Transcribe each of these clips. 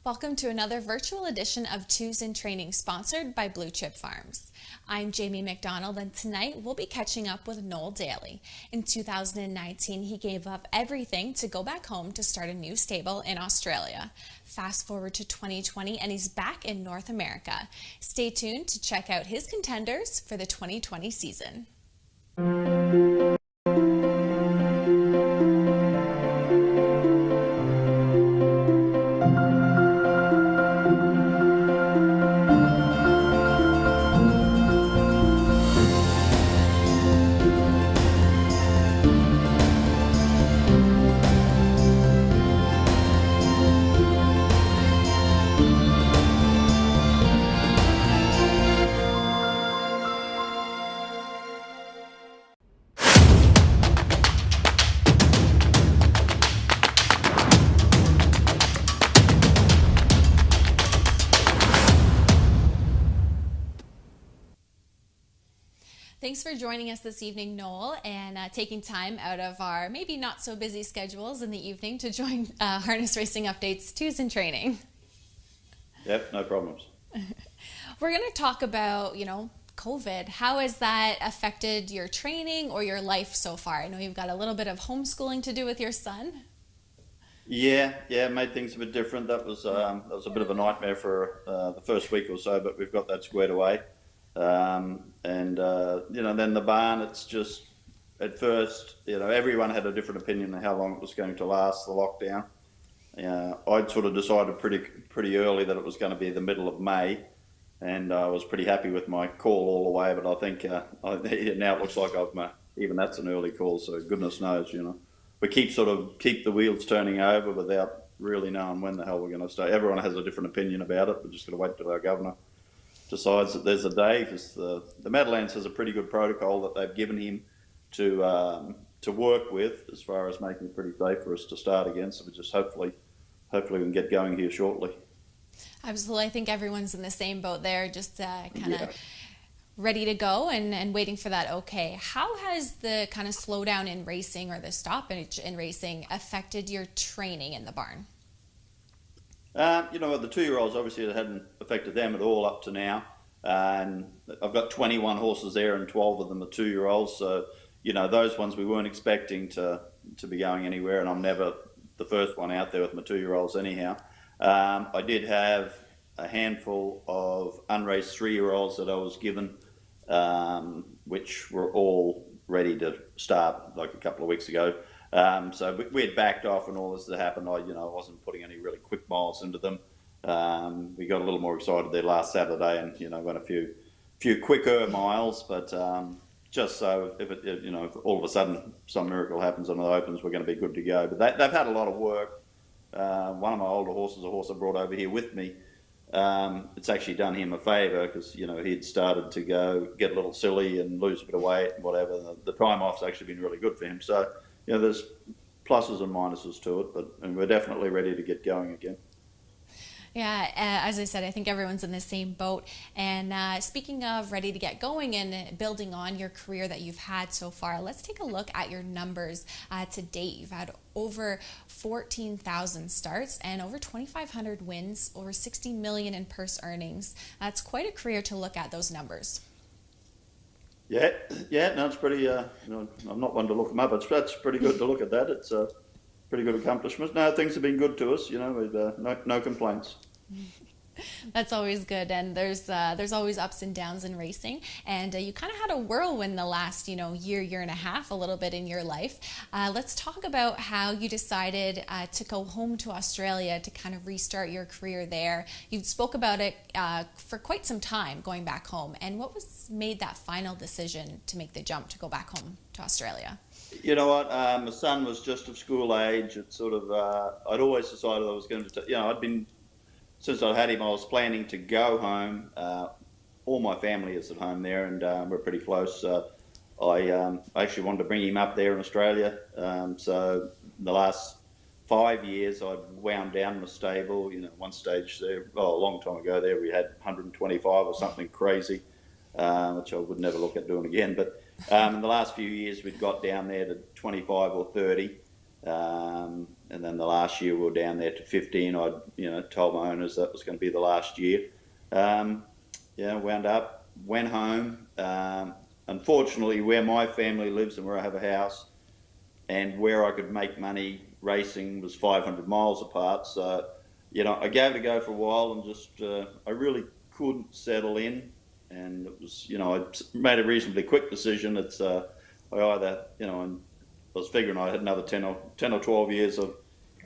Welcome to another virtual edition of Twos in Training, sponsored by Blue Chip Farms. I'm Jamie McDonald, and tonight we'll be catching up with Noel Daley. In 2019, he gave up everything to go back home to start a new stable in Australia. Fast forward to 2020, and he's back in North America. Stay tuned to check out his contenders for the 2020 season. Thanks for joining us this evening, Noel, and taking time out of our maybe not so busy schedules in the evening to join Harness Racing Updates Twos in Training. Yep, no problems. We're going to talk about, COVID. How has that affected your training or your life so far? I know you've got a little bit of homeschooling to do with your son. Yeah, it made things a bit different. That was a bit of a nightmare for the first week or so, but we've got that squared away. Then the barn, it's just, at first, everyone had a different opinion on how long it was going to last, the lockdown. I'd sort of decided pretty early that it was going to be the middle of May, and I was pretty happy with my call all the way, but I think now it looks like even that's an early call, so goodness knows, We keep the wheels turning over without really knowing when the hell we're going to start. Everyone has a different opinion about it. We're just going to wait till our governor decides that there's a day, because the Meadowlands has a pretty good protocol that they've given him to work with as far as making it pretty safe for us to start again. So we just hopefully we can get going here shortly. Absolutely. I think everyone's in the same boat there, just ready to go and waiting for that okay. How has the kind of slowdown in racing or the stoppage in racing affected your training in the barn? The 2-year-olds, obviously it hadn't affected them at all up to now. And I've got 21 horses there and 12 of them are 2-year-olds. So, those ones we weren't expecting to be going anywhere, and I'm never the first one out there with my 2-year-olds anyhow. I did have a handful of unraced 3-year-olds that I was given, which were all ready to start like a couple of weeks ago. So we had backed off and all this that happened. I wasn't putting any really quick miles into them. We got a little more excited there last Saturday and, went a few quicker miles, but just so if all of a sudden some miracle happens on the opens, we're going to be good to go. But they've had a lot of work. One of my older horses, a horse I brought over here with me, it's actually done him a favour because, he'd started to get a little silly and lose a bit of weight and whatever. The time off's actually been really good for him. So, there's pluses and minuses to it, and we're definitely ready to get going again. Yeah, as I said, I think everyone's in the same boat. And speaking of ready to get going and building on your career that you've had so far, let's take a look at your numbers to date. You've had over 14,000 starts and over 2,500 wins, over 60 million in purse earnings. That's quite a career to look at those numbers. Yeah, no, it's pretty, I'm not one to look them up, but that's pretty good to look at that. It's a pretty good accomplishment. No, things have been good to us, with no complaints. That's always good, and there's always ups and downs in racing, and you kind of had a whirlwind the last year and a half, a little bit in your life. Let's talk about how you decided to go home to Australia to kind of restart your career there. You spoke about it for quite some time, going back home, and what made that final decision to make the jump to go back home to Australia? You know what? My son was just of school age. It's sort of I'd always decided I was going to. I'd been. Since I had him, I was planning to go home. All my family is at home there, and we're pretty close. I actually wanted to bring him up there in Australia. So the last 5 years, I've wound down my stable. One stage there, a long time ago there, we had 125 or something crazy, which I would never look at doing again. But in the last few years, we'd got down there to 25 or 30. And then the last year we were down there to 50, and I'd told my owners that was going to be the last year. Went home. Unfortunately, where my family lives and where I have a house and where I could make money racing was 500 miles apart. So, I gave it a go for a while and just, I really couldn't settle in. And it was, I made a reasonably quick decision. It's, I either, and I was figuring I had another 10 or 12 years of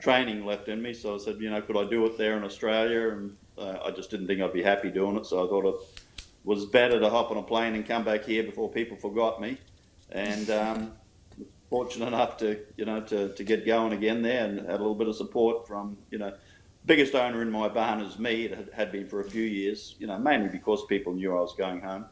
training left in me. So I said, could I do it there in Australia? And I just didn't think I'd be happy doing it. So I thought it was better to hop on a plane and come back here before people forgot me. And fortunate enough to get going again there, and had a little bit of support from, biggest owner in my barn is me. It had been for a few years, mainly because people knew I was going home.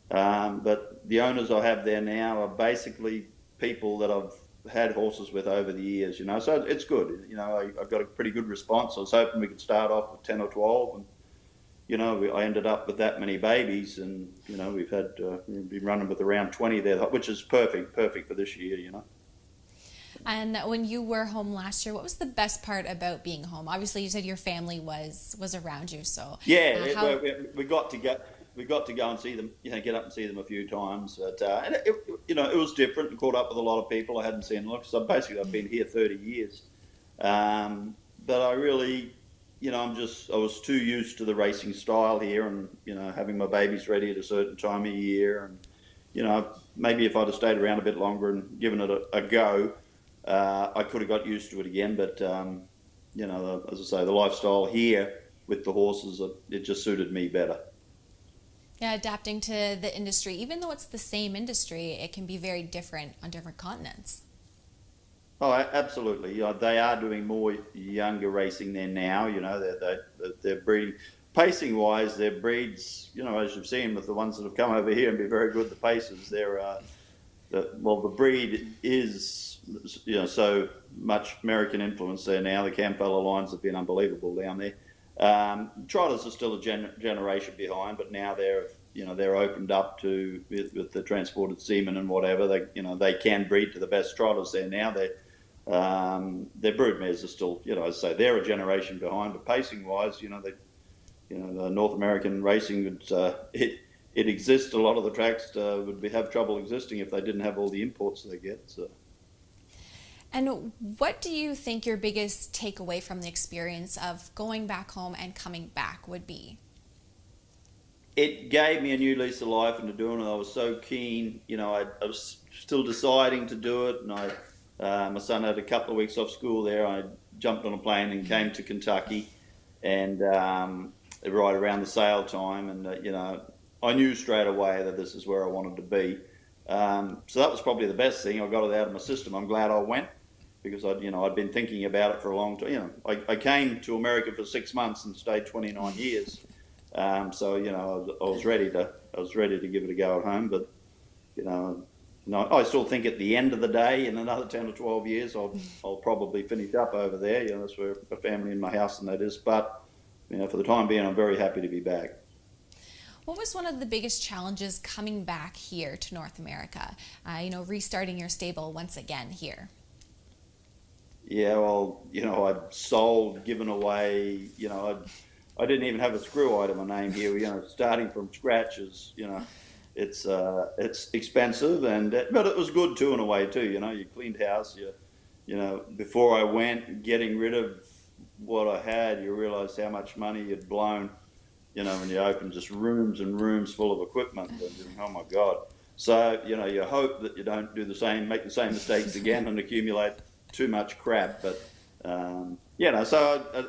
But the owners I have there now are basically people that I've had horses with over the years, so it's good. I got a pretty good response. I was hoping we could start off with 10 or 12, and I ended up with that many babies, and we've been running with around 20 there, which is perfect for this year. And when you were home last year, what was the best part about being home? Obviously, you said your family was around you, so yeah, we got to go and see them, get up and see them a few times. But and it was different, and caught up with a lot of people I hadn't seen. Look, so basically I've been here 30 years, but I really, I was too used to the racing style here, and having my babies ready at a certain time of year, and maybe if I'd have stayed around a bit longer and given it a go, I could have got used to it again. But as I say, the lifestyle here with the horses, it just suited me better. Yeah, adapting to the industry, even though it's the same industry, it can be very different on different continents. Oh, absolutely. They are doing more younger racing there now. They're breeding. Pacing wise, their breeds, as you've seen with the ones that have come over here and be very good, the pacers, the breed is, so much American influence there now. The Campbell lines have been unbelievable down there. Trotters are still a generation behind, but now they're opened up to with the transported semen and whatever. They can breed to the best trotters there now. Their broodmares are still, as I say, they're a generation behind. But pacing wise, the North American racing it exists. A lot of the tracks would have trouble existing if they didn't have all the imports they get. So. And what do you think your biggest takeaway from the experience of going back home and coming back would be? It gave me a new lease of life into doing it. I was so keen. I was still deciding to do it, and my son had a couple of weeks off school there. I jumped on a plane and came to Kentucky, and right around the sale time, and I knew straight away that this is where I wanted to be. So that was probably the best thing. I got it out of my system. I'm glad I went, because I'd been thinking about it for a long time. I came to America for 6 months and stayed 29 years. So I was ready to give it a go at home. But I still think at the end of the day, in another 10 or 12 years, I'll probably finish up over there. That's where a family in my house and that is. But for the time being, I'm very happy to be back. What was one of the biggest challenges coming back here to North America? Restarting your stable once again here. Yeah, well, I'd sold, given away. I didn't even have a screw item a name here. Starting from scratch is, it's expensive, but it was good too in a way too. You cleaned house. Before I went, getting rid of what I had, you realise how much money you'd blown. When you open just rooms and rooms full of equipment, and oh my God. So, you hope that you don't make the same mistakes again and accumulate too much crap. But, so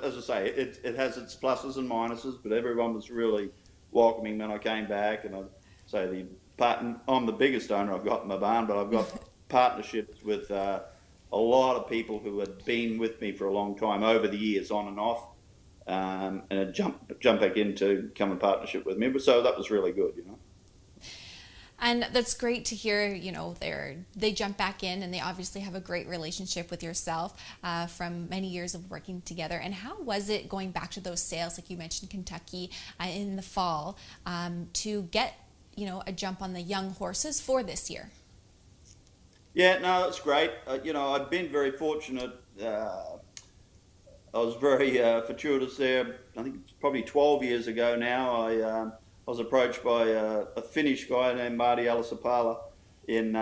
as I say, it has its pluses and minuses, but everyone was really welcoming when I came back. And I'd say I'm the biggest owner I've got in my barn, but I've got partnerships with a lot of people who had been with me for a long time over the years, on and off. And jump back in to come in partnership with me. So that was really good, And that's great to hear, they jump back in, and they obviously have a great relationship with yourself from many years of working together. And how was it going back to those sales, like you mentioned, Kentucky in the fall, to get, a jump on the young horses for this year? Yeah, no, that's great. I've been very fortunate. I was very fortuitous there. I think it's probably 12 years ago now. I was approached by a Finnish guy named Marty Alasapala in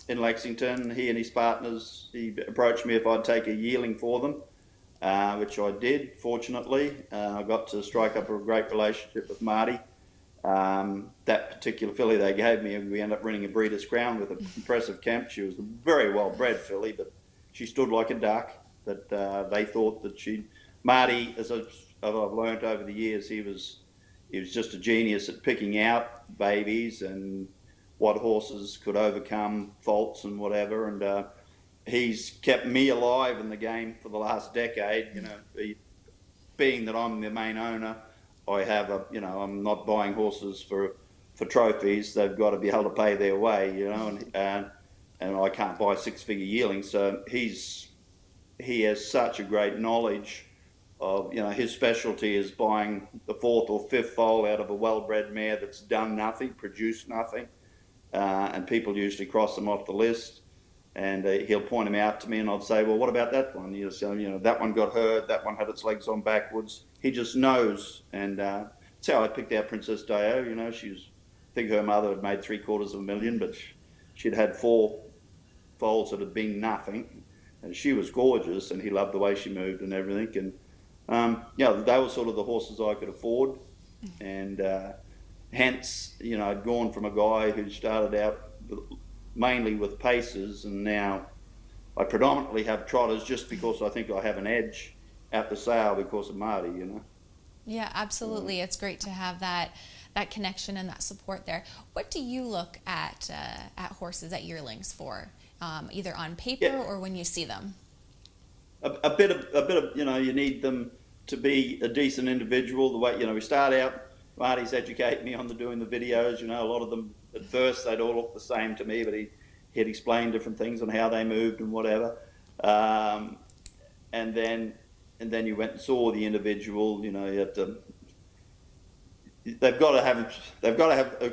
Lexington. He and his partners, he approached me if I'd take a yearling for them, which I did, fortunately. I got to strike up a great relationship with Marty. That particular filly they gave me, we ended up winning a Breeders' Crown with an impressive camp. She was a very well bred filly, but she stood like a duck. That they thought that Marty, as I've learnt over the years, he was just a genius at picking out babies and what horses could overcome faults and whatever. And he's kept me alive in the game for the last decade. Being that I'm the main owner, I have I'm not buying horses for trophies. They've got to be able to pay their way, and I can't buy six-figure yearlings. So he has such a great knowledge of, his specialty is buying the fourth or fifth foal out of a well-bred mare that's done nothing, produced nothing, and people usually cross them off the list. And he'll point them out to me, and I'll say, well, what about that one? That one got hurt, that one had its legs on backwards. He just knows, and that's how I picked out Princess Deo. I think her mother had made $750,000, but she'd had four foals that had been nothing, and she was gorgeous, and he loved the way she moved and everything. And they were sort of the horses I could afford, and hence, I'd gone from a guy who started out mainly with paces, and now I predominantly have trotters just because I think I have an edge at the sale because of Marty. Yeah, absolutely. It's great to have that connection and that support there. What do you look at horses, at yearlings for, either on paper or when you see them? A bit of you need them to be a decent individual. The way we start out, Marty's educated me on doing the videos. A lot of them at first they'd all look the same to me, but he'd explain different things on how they moved and whatever. And then you went and saw the individual. You have to. They've got to have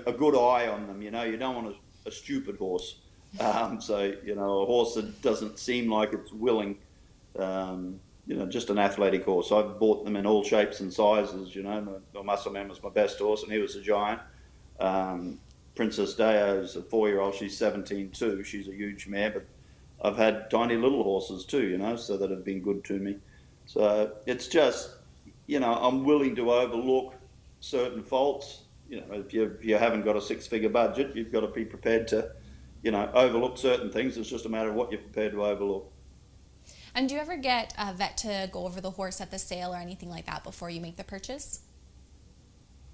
a good eye on them. You don't want a stupid horse. So a horse that doesn't seem like it's willing. Just an athletic horse. I've bought them in all shapes and sizes. My Muscle Man was my best horse, and he was a giant. Princess Deo is a 4-year-old. She's 17 She's a huge mare, but I've had tiny little horses too, so that have been good to me. So it's just, I'm willing to overlook certain faults. If you haven't got a six-figure budget, you've got to be prepared to, overlook certain things. It's just a matter of what you're prepared to overlook. And do you ever get a vet to go over the horse at the sale or anything like that before you make the purchase?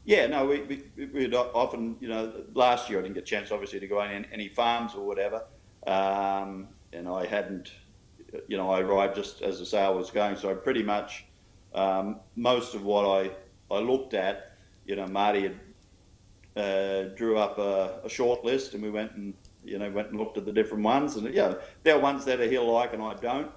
Yeah, no, we'd often, last year I didn't get a chance, obviously, to go on any farms or whatever. And I hadn't, I arrived just as the sale was going. So I pretty much, most of what I looked at, Marty had drew up a short list, and we went and looked at the different ones. And, there are ones that he'll like and I don't.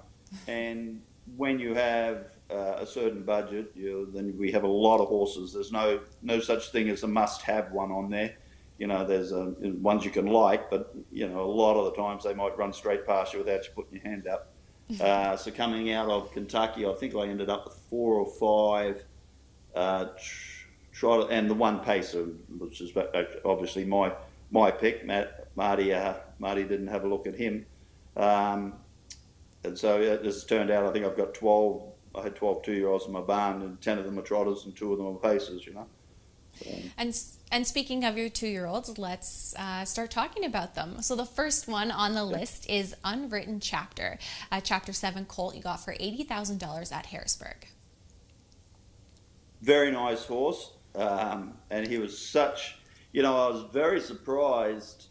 And when you have a certain budget, then we have a lot of horses. There's no such thing as a must-have one on there. There's ones you can like, but a lot of the times they might run straight past you without you putting your hand up. So coming out of Kentucky, I think I ended up with 4 or 5 trotter, and the one pacer, which is obviously my pick. Marty didn't have a look at him. And so as it turned out, I think I've got 12. I had 12 2-year-olds in my barn, and 10 of them are trotters and 2 of them are pacers. So. And speaking of your 2-year-olds, let's start talking about them. So the first one on the list is Unwritten Chapter, Chapter 7 colt you got for $80,000 at Harrisburg. Very nice horse, and he was such. I was very surprised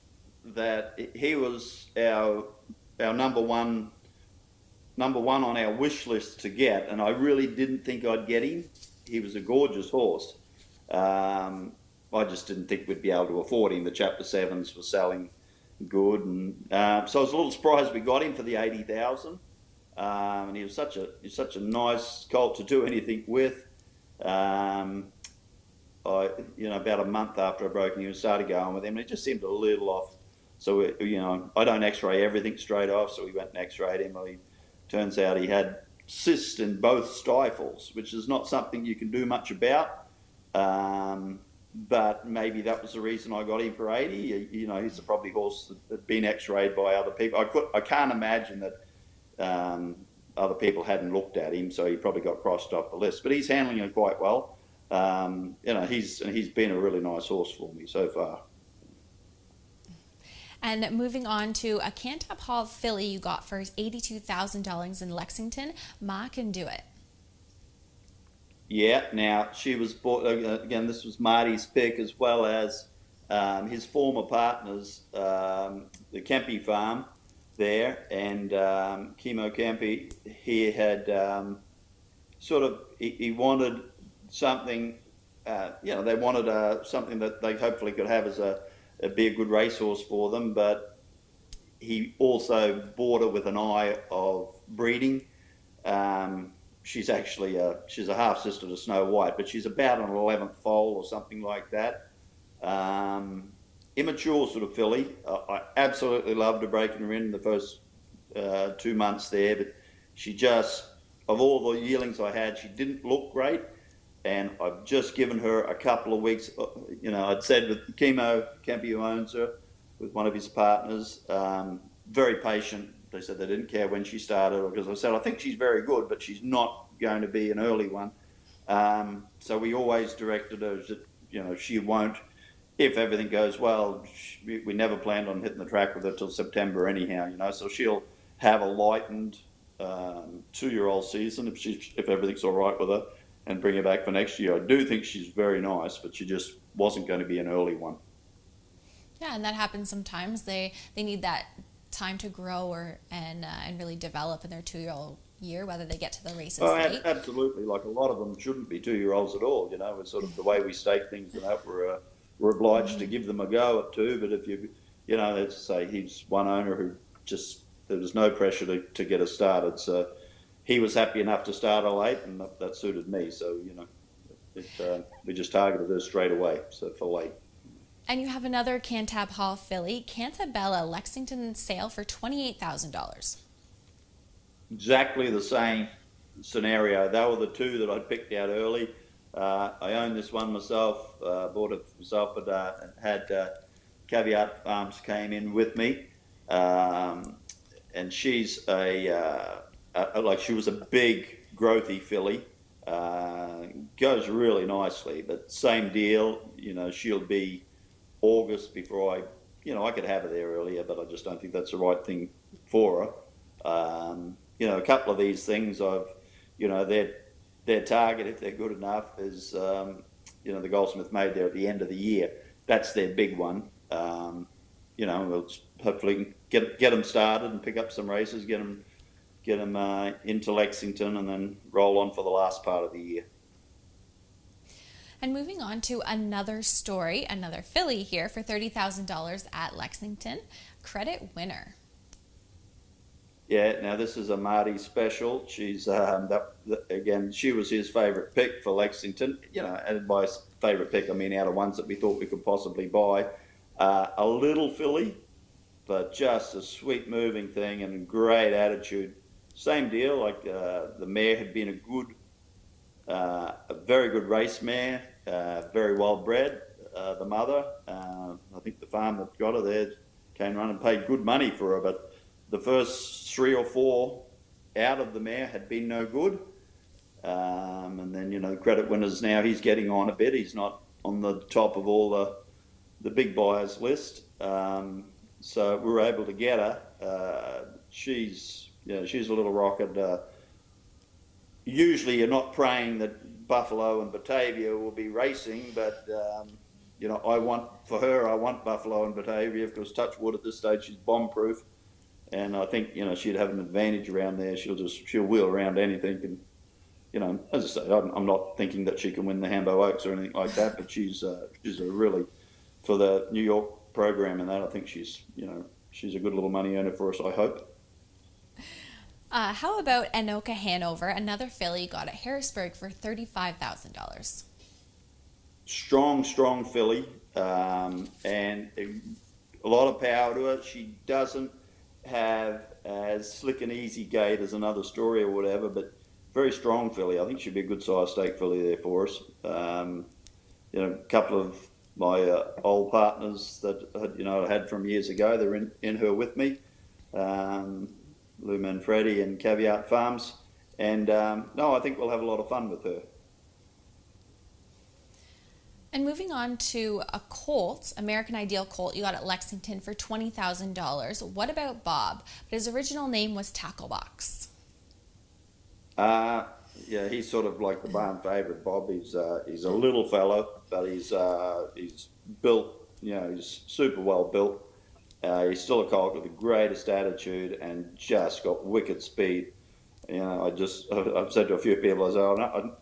that he was our number one on our wish list to get, and I really didn't think I'd get him. He was a gorgeous horse. I just didn't think we'd be able to afford him. The Chapter 7s were selling good, and so I was a little surprised we got him for the $80,000. And he was such a nice colt to do anything with. About a month after I broke him, I started going with him, and it just seemed a little off So I don't X-ray everything straight off. So we went and X-rayed him. Well, turns out he had cysts in both stifles, which is not something you can do much about. But maybe that was the reason I got him for 80. He's the probably horse that had been X-rayed by other people. I can't imagine that other people hadn't looked at him, so he probably got crossed off the list. But he's handling it quite well. He's been a really nice horse for me so far. And moving on to a Cantab Hall filly you got for $82,000 in Lexington. Ma Can Do It. Yeah, now she was bought, again, this was Marty's pick as well as his former partners, the Kempe farm there, and Chemo Kempe, he had he wanted something, they wanted something that they hopefully could have as be a good racehorse for them, but he also bought her with an eye of breeding. She's actually she's a half sister to Snow White, but she's about an 11th foal or something like that. Immature sort of filly. I absolutely loved her breaking her in the first 2 months there, but she just, of all the yearlings I had, she didn't look great. And I've just given her a couple of weeks. I'd said with Chemo Kempe, who owns her, with one of his partners, very patient. They said they didn't care when she started, because I said, I think she's very good, but she's not going to be an early one. So we always directed her that, she won't, if everything goes well, we never planned on hitting the track with her till September anyhow, so she'll have a lightened 2-year-old season if everything's all right with her, and bring her back for next year. I do think she's very nice, but she just wasn't going to be an early one. Yeah, and that happens sometimes. They need that time to grow and really develop in their 2-year-old year, whether they get to the races late. Absolutely. Like a lot of them shouldn't be 2-year-olds at all. It's sort of the way we stake things. We're obliged to give them a go at 2. But if let's say he's one owner who just, there was no pressure to get us started. So he was happy enough to start her late, and that suited me. So we just targeted her straight away. So for late. And you have another Cantab Hall filly, Cantabella Lexington sale for $28,000. Exactly the same scenario. They were the 2 that I picked out early. I own this one myself, bought it myself, but had Caviar Farms came in with me, and she's she was a big, growthy filly. Goes really nicely, but same deal. She'll be August before I could have her there earlier, but I just don't think that's the right thing for her. A couple of these things their target, if they're good enough, is the Goldsmith Made there at the end of the year. That's their big one. We'll hopefully get them started and pick up some races, get them into Lexington, and then roll on for the last part of the year. And moving on to another story, another filly here for $30,000 at Lexington, Credit Winner. Yeah, now this is a Marty special. She's again, she was his favourite pick for Lexington. And by favourite pick, I mean out of ones that we thought we could possibly buy. A little filly, but just a sweet moving thing and great attitude. Same deal, like the mare had been a very good race mare, very well bred. The mother, I think the farm that got her there came around and paid good money for her, but the first 3 or 4 out of the mare had been no good. And then, Credit Winners now, he's getting on a bit. He's not on the top of all the big buyers list. So we were able to get her. She's a little rocket. Usually you're not praying that Buffalo and Batavia will be racing, but I want Buffalo and Batavia, because touch wood at this stage, she's bomb-proof. And I think, she'd have an advantage around there. She'll wheel around anything. And, as I say, I'm not thinking that she can win the Hambo Oaks or anything like that, but she's a really, for the New York program and that, I think she's a good little money earner for us, I hope. How about Anoka Hanover, another filly got at Harrisburg for $35,000? Strong filly, and a lot of power to her. She doesn't have as slick and easy gait as another story or whatever, but very strong filly. I think she'd be a good size stake filly there for us. A couple of my old partners that I had from years ago, they're in her with me. Lou Manfredi and Caviar Farms. And no, I think we'll have a lot of fun with her. And moving on to a colt, American Ideal colt, you got at Lexington for $20,000. What about Bob? But his original name was Tacklebox. Yeah, he's sort of like the barn favourite, Bob. He's a little fellow, but he's built, he's super well built. He's still a colt with the greatest attitude and just got wicked speed. I've said to a few people,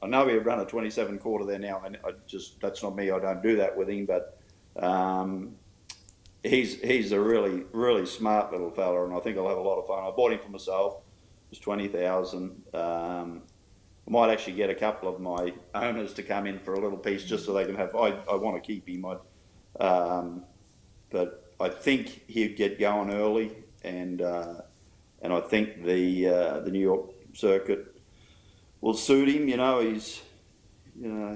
I know he'd run a 27 quarter there now, and that's not me. I don't do that with him, but he's a really, really smart little fella, and I think I'll have a lot of fun. I bought him for myself. It was 20,000. I might actually get a couple of my owners to come in for a little piece just so they can have. I want to keep him, but I think he'd get going early, and I think the New York circuit will suit him.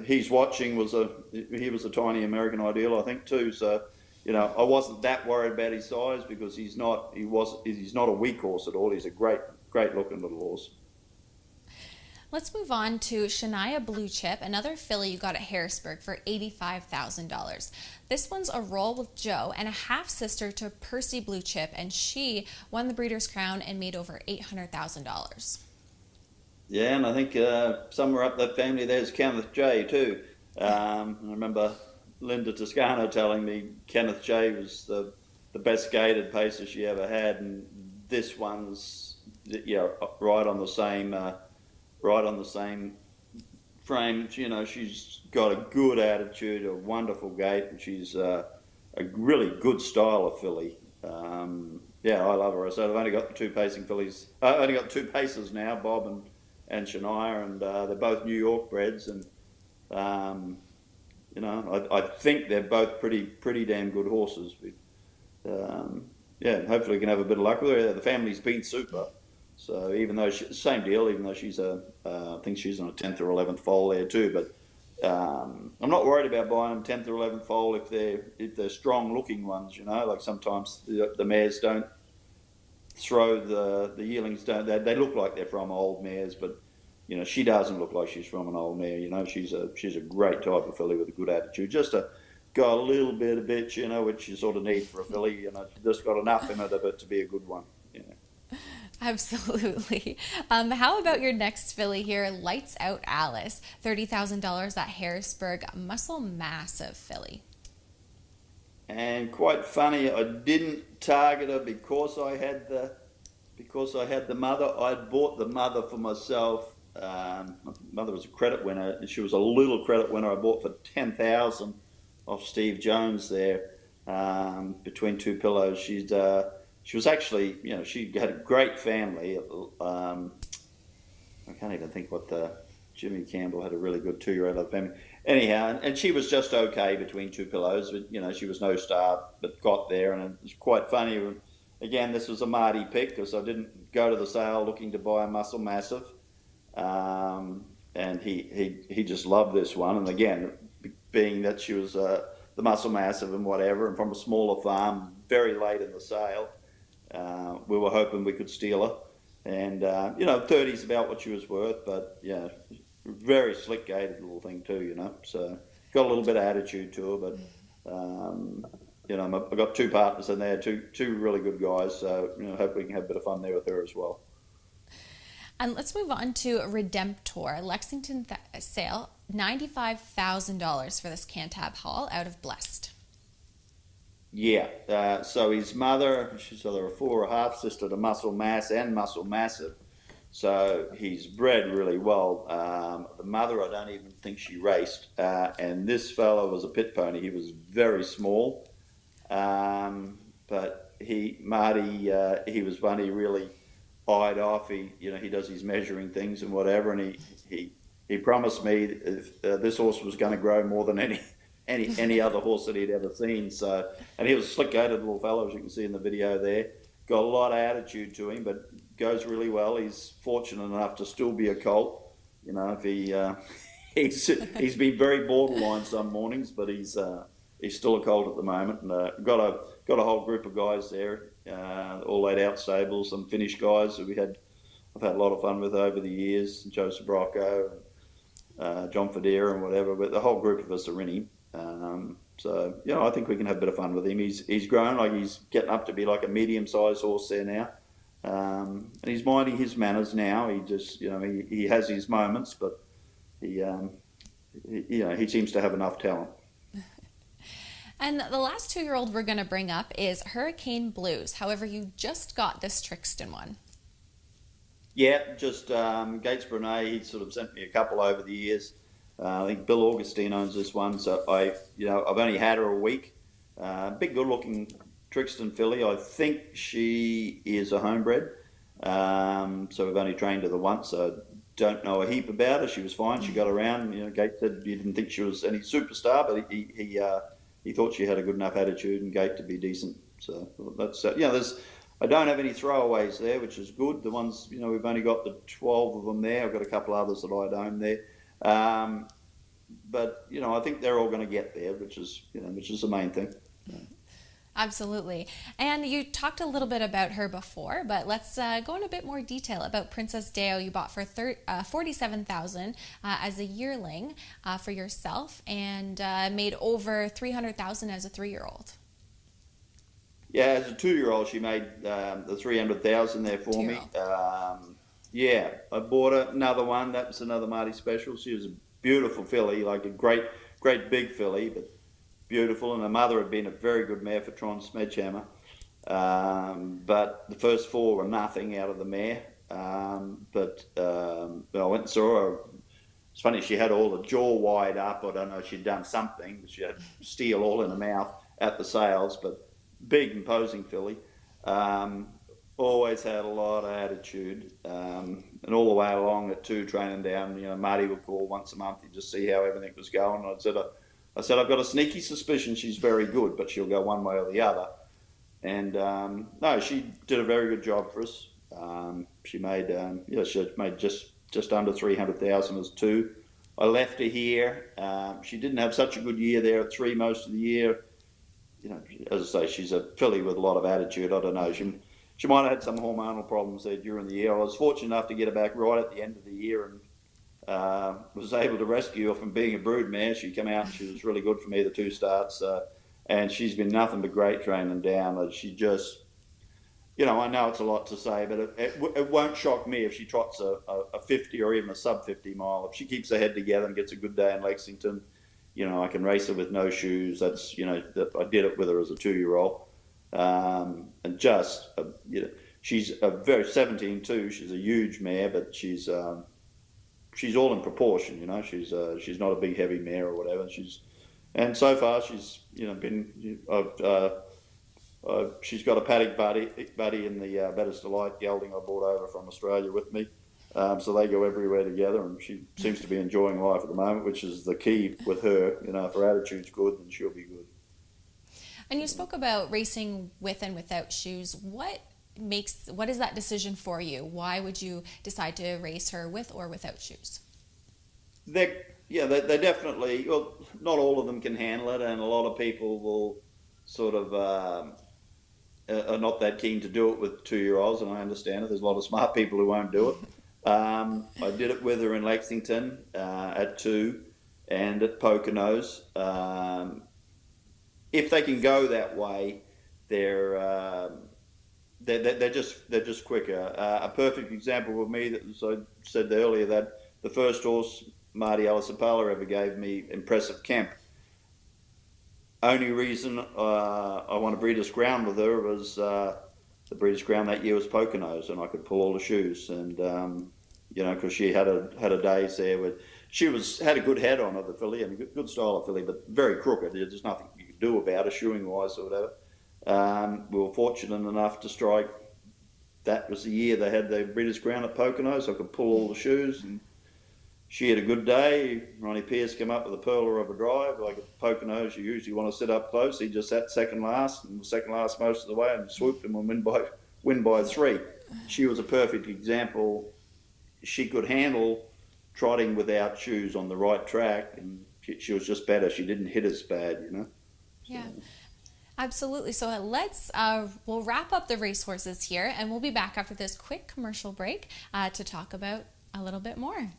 He's watching he was a tiny American Ideal, I think, too. So, I wasn't that worried about his size because he's not a weak horse at all. He's a great looking little horse. Let's move on to Shania Blue Chip, another filly you got at Harrisburg for $85,000. This one's a roll with Joe and a half-sister to Percy Blue Chip, and she won the Breeders' Crown and made over $800,000. Yeah, and I think somewhere up that family there's Kenneth J too. I remember Linda Toscano telling me Kenneth J was the best gaited pacer she ever had, and this one's right on the same frame. She's got a good attitude, a wonderful gait, and she's a really good style of filly. I love her. So I've only got the two pacing fillies. I've only got two pacers now, Bob and Shania, and they're both New York breds, and I think they're both pretty damn good horses. Hopefully we can have a bit of luck with her. The family's been super. So even though same deal, even though she's I think she's on a 10th or 11th foal there too. But I'm not worried about buying them 10th or 11th foal if they're strong looking ones. Like sometimes the mares don't throw the yearlings don't. They look like they're from old mares, but she doesn't look like she's from an old mare. She's a great type of filly with a good attitude. Just got a little bit of bitch, which you sort of need for a filly. Just got enough in it of it to be a good one. Absolutely. How about your next filly here, Lights Out Alice, $30,000 at Harrisburg, muscle massive filly. And quite funny, I didn't target her because I had the mother. I'd bought the mother for myself. My mother was a credit winner, and she was a little credit winner. I bought for $10,000 off Steve Jones there, between two pillows. She was actually, she had a great family. I can't even think what Jimmy Campbell had a really good 2-year-old family. Anyhow, and she was just okay between two pillows. But, she was no star, but got there, and it was quite funny. Again, this was a Marty pick because I didn't go to the sale looking to buy a Muscle Massive, and he just loved this one. And again, being that she was the Muscle Massive and whatever, and from a smaller farm, very late in the sale. We were hoping we could steal her, and 30's about what she was worth, but very slick gaited little thing too, so got a little bit of attitude to her, but I've got two partners in there, two really good guys, so hope we can have a bit of fun there with her as well. And let's move on to Redemptor, Lexington sale, $95,000 for this Cantab haul out of Blessed. Yeah, so his mother, she's either a 4 or a half sister to Muscle Mass and Muscle Massive, so he's bred really well. The mother, I don't even think she raced, and this fella was a pit pony. He was very small, but Marty was one he really eyed off. He does his measuring things and whatever, and he promised me if this horse was going to grow more than any other horse that he'd ever seen. So, and he was a slick-coated little fellow, as you can see in the video there. Got a lot of attitude to him, but goes really well. He's fortunate enough to still be a colt. You know, if he he's been very borderline some mornings, but he's still a colt at the moment. And got a whole group of guys there, all laid out stables, some finished guys that I've had a lot of fun with over the years, Joe Sabrocco, John Federa and whatever, but the whole group of us are in him. So, you know, I think we can have a bit of fun with him. He's grown, like he's getting up to be like a medium-sized horse there now. And he's minding his manners now. He just, you know, he has his moments, but he seems to have enough talent. And the last 2-year-old we're going to bring up is Hurricane Blues. However, you just got this Trixton one. Yeah, just Gates Brunet, he sort of sent me a couple over the years. I think Bill Augustine owns this one, so I've only had her a week. Big, good-looking Trixton filly. I think she is a homebred, so we've only trained her the once. So I don't know a heap about her. She was fine. She got around. You know, Gates said he didn't think she was any superstar, but he thought she had a good enough attitude and gait to be decent. So that's I don't have any throwaways there, which is good. The ones, you know, we've only got the 12 of them there. I've got a couple others that I own there. But, you know, I think they're all going to get there, which is the main thing. Absolutely. And you talked a little bit about her before, but let's go in a bit more detail about Princess Deo. You bought for $47,000 as a yearling for yourself, and made over $300,000 as a 3-year-old. Yeah, as a 2-year-old, she made the $300,000 there for me. Yeah, I bought another one. That was another Marty special. She was a beautiful filly, like a great big filly, but beautiful. And her mother had been a very good mare for Tron Smedjhammer. But the first 4 were nothing out of the mare. But I went and saw her. It's funny, she had all the jaw wide up. I don't know if she'd done something. She had steel all in her mouth at the sales, but big, imposing filly. Always had a lot of attitude, and all the way along at 2 training down, you know, Marty would call once a month. He'd just see how everything was going. And I said, I've got a sneaky suspicion she's very good, but she'll go one way or the other. And no, she did a very good job for us. She made just under $300,000 as 2. I left her here. She didn't have such a good year there at 3 most of the year. You know, as I say, she's a filly with a lot of attitude. I don't know. She might have had some hormonal problems there during the year. I was fortunate enough to get her back right at the end of the year and was able to rescue her from being a brood mare. She came out and she was really good for me the 2 starts. And she's been nothing but great training down. She just, you know, I know it's a lot to say, but it won't shock me if she trots a 50 or even a sub-50 mile. If she keeps her head together and gets a good day in Lexington, you know, I can race her with no shoes. That's, you know, I did it with her as a 2-year-old. And just, you know, she's a very 17 too. She's a huge mare, but she's all in proportion. You know, she's not a big heavy mare or whatever. And so far she's, you know, been. She's got a paddock buddy in the Batters Delight gelding I brought over from Australia with me. So they go everywhere together, and she seems to be enjoying life at the moment, which is the key with her. You know, if her attitude's good, then she'll be good. And you spoke about racing with and without shoes. What is that decision for you? Why would you decide to race her with or without shoes? They definitely, well, not all of them can handle it, and a lot of people will sort of are not that keen to do it with 2-year-olds, and I understand it. There's a lot of smart people who won't do it. I did it with her in Lexington at 2 and at Poconos. If they can go that way, they're just quicker. A perfect example of me, that I said earlier, that the first horse Marty Alasapala ever gave me, Impressive Kemp. Only reason I won a Breeders' Crown with her was the Breeders' Crown that year was Poconos, and I could pull all the shoes. And you know, because she had a days there where she had a good head on her, the filly, and a good style of filly, but very crooked. There's nothing you could do about her, shoeing wise or whatever. We were fortunate enough to strike. That was the year they had the Breeders' Crown at Poconos. I could pull all the shoes, and she had a good day. Ronnie Pierce came up with a pearler of a drive. Like at Poconos, you usually want to sit up close. He just sat second last and was second last most of the way and swooped him and win by 3. She was a perfect example. She could handle trotting without shoes on the right track, and she was just better. She didn't hit as bad, you know. Yeah. Absolutely. So we'll wrap up the racehorses here, and we'll be back after this quick commercial break to talk about a little bit more.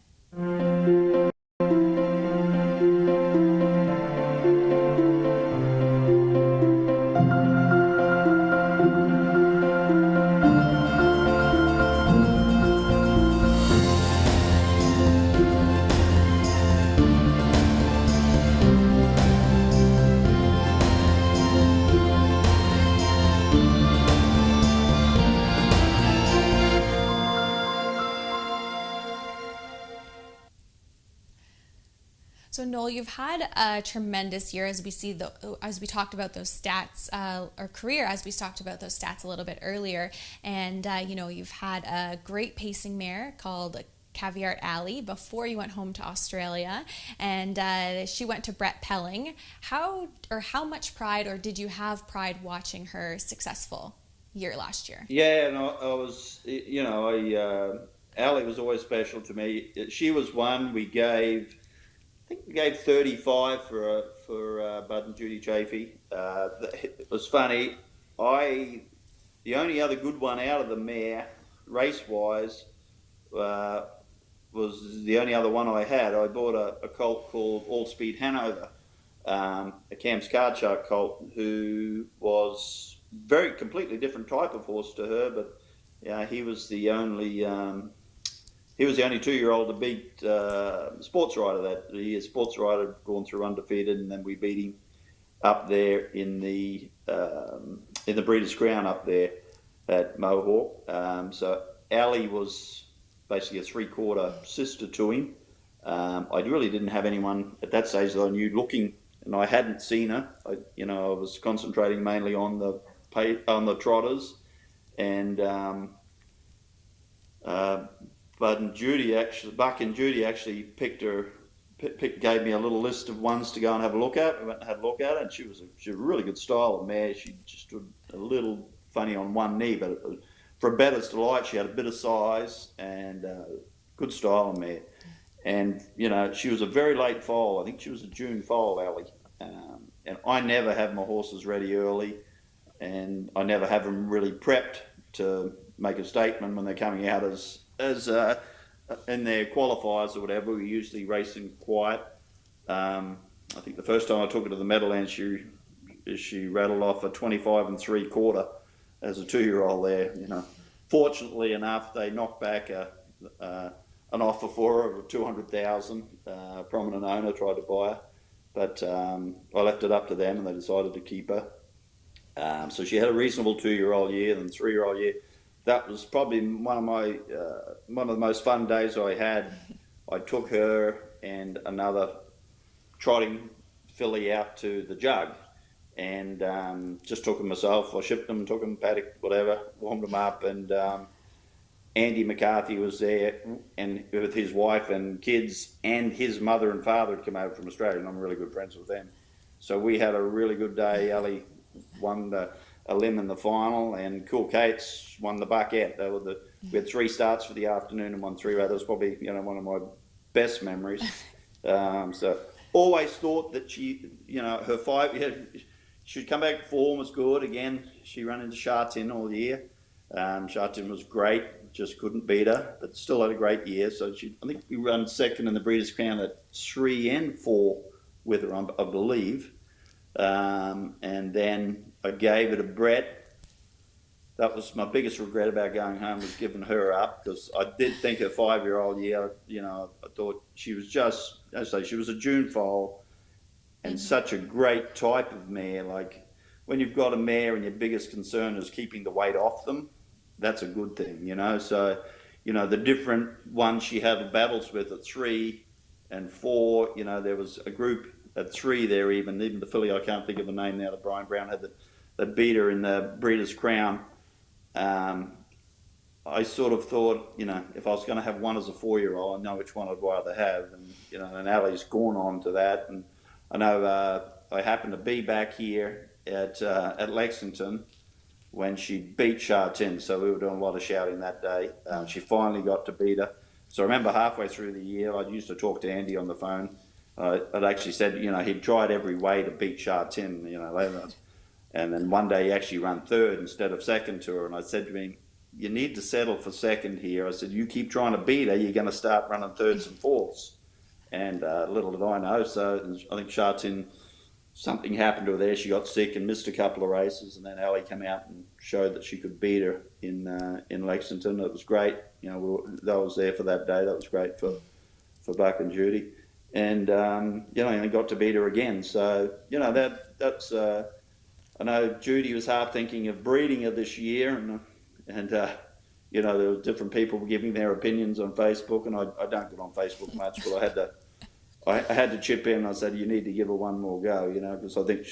So Noel, you've had a tremendous year as we talked about those stats, or career as we talked about those stats a little bit earlier, and you've had a great pacing mare called Caviar Alley before you went home to Australia, and she went to Brett Pelling. How much pride, or did you have pride watching her successful year last year? Yeah, and I was, Allie was always special to me. She was one we gave. I think we gave 35 for Bud and Judy Chafee. It was funny. The only other good one out of the mare, race-wise, was the only other one I had. I bought a colt called All Speed Hanover, a Cam's Card Shark colt, who was very completely different type of horse to her, but he was the only. He was the only 2-year-old to beat Sports Rider that year. Sports Rider had gone through undefeated, and then we beat him up there in the Breeders' Crown up there at Mohawk. So Allie was basically a 3/4 sister to him. I really didn't have anyone at that stage that I knew looking, and I hadn't seen her. I was concentrating mainly on the trotters, and Buck and Judy actually gave me a little list of ones to go and have a look at. We went and had a look at it, and she was a really good style of mare. She just stood a little funny on one knee, but for a bettor's delight, she had a bit of size and good style of mare. And she was a very late foal. I think she was a June foal, Allie. And I never have my horses ready early, and I never have them really prepped to make a statement when they're coming out as in their qualifiers or whatever. We usually race in quiet. I think the first time I took her to the Meadowlands, she rattled off a 25 3/4 as a 2-year-old there. Fortunately enough, they knocked back an offer for her of 200,000. Prominent owner tried to buy her, but I left it up to them, and they decided to keep her. So she had a reasonable 2-year-old year, then 3-year-old year. That was probably one of the most fun days I had. I took her and another trotting filly out to the jug, and just took them myself. I shipped them, took them paddock, whatever, warmed them up, and Andy McCarthy was there, and with his wife and kids, and his mother and father had come over from Australia, and I'm really good friends with them. So we had a really good day. Ellie won a limb in the final, and Cool Kate's won the bucket. We had 3 starts for the afternoon and won 3. That was probably one of my best memories. So always thought that she, her 5, she'd come back. Form was good again. She ran into Shartin all year. Shartin was great, just couldn't beat her, but still had a great year. So I think we ran second in the Breeders' Crown at 3 and 4 with her, I believe. And then I gave it to Brett. That was my biggest regret about going home, was giving her up, because I did think her 5-year-old year, I thought she was just, as I say, she was a June foal, and such a great type of mare. Like, when you've got a mare and your biggest concern is keeping the weight off them, that's a good thing, So, the different ones she had battles with at 3 and 4, there was a group at 3 there, even the filly, I can't think of the name now, that Brian Brown had that beat her in the Breeders' Crown. I sort of thought, if I was going to have one as a 4-year-old, I know which one I'd rather have, and and Ali's gone on to that, and I know I happened to be back here at Lexington when she beat Chartin, so we were doing a lot of shouting that day. She finally got to beat her. So I remember halfway through the year, I used to talk to Andy on the phone. I'd actually said, he'd tried every way to beat Chartin, and then one day he actually ran third instead of second to her, and I said to him, you need to settle for second here. I said, you keep trying to beat her, you're going to start running thirds and fourths. And little did I know, so I think Chartin, something happened to her there. She got sick and missed a couple of races, and then Ali came out and showed that she could beat her in Lexington. It was great. I was there for that day. That was great for Buck and Judy, and and got to beat her again. So that's. I know Judy was half thinking of breeding her this year, and there were different people giving their opinions on Facebook, and I don't get on Facebook much, but I had to chip in. I said, you need to give her one more go, because I think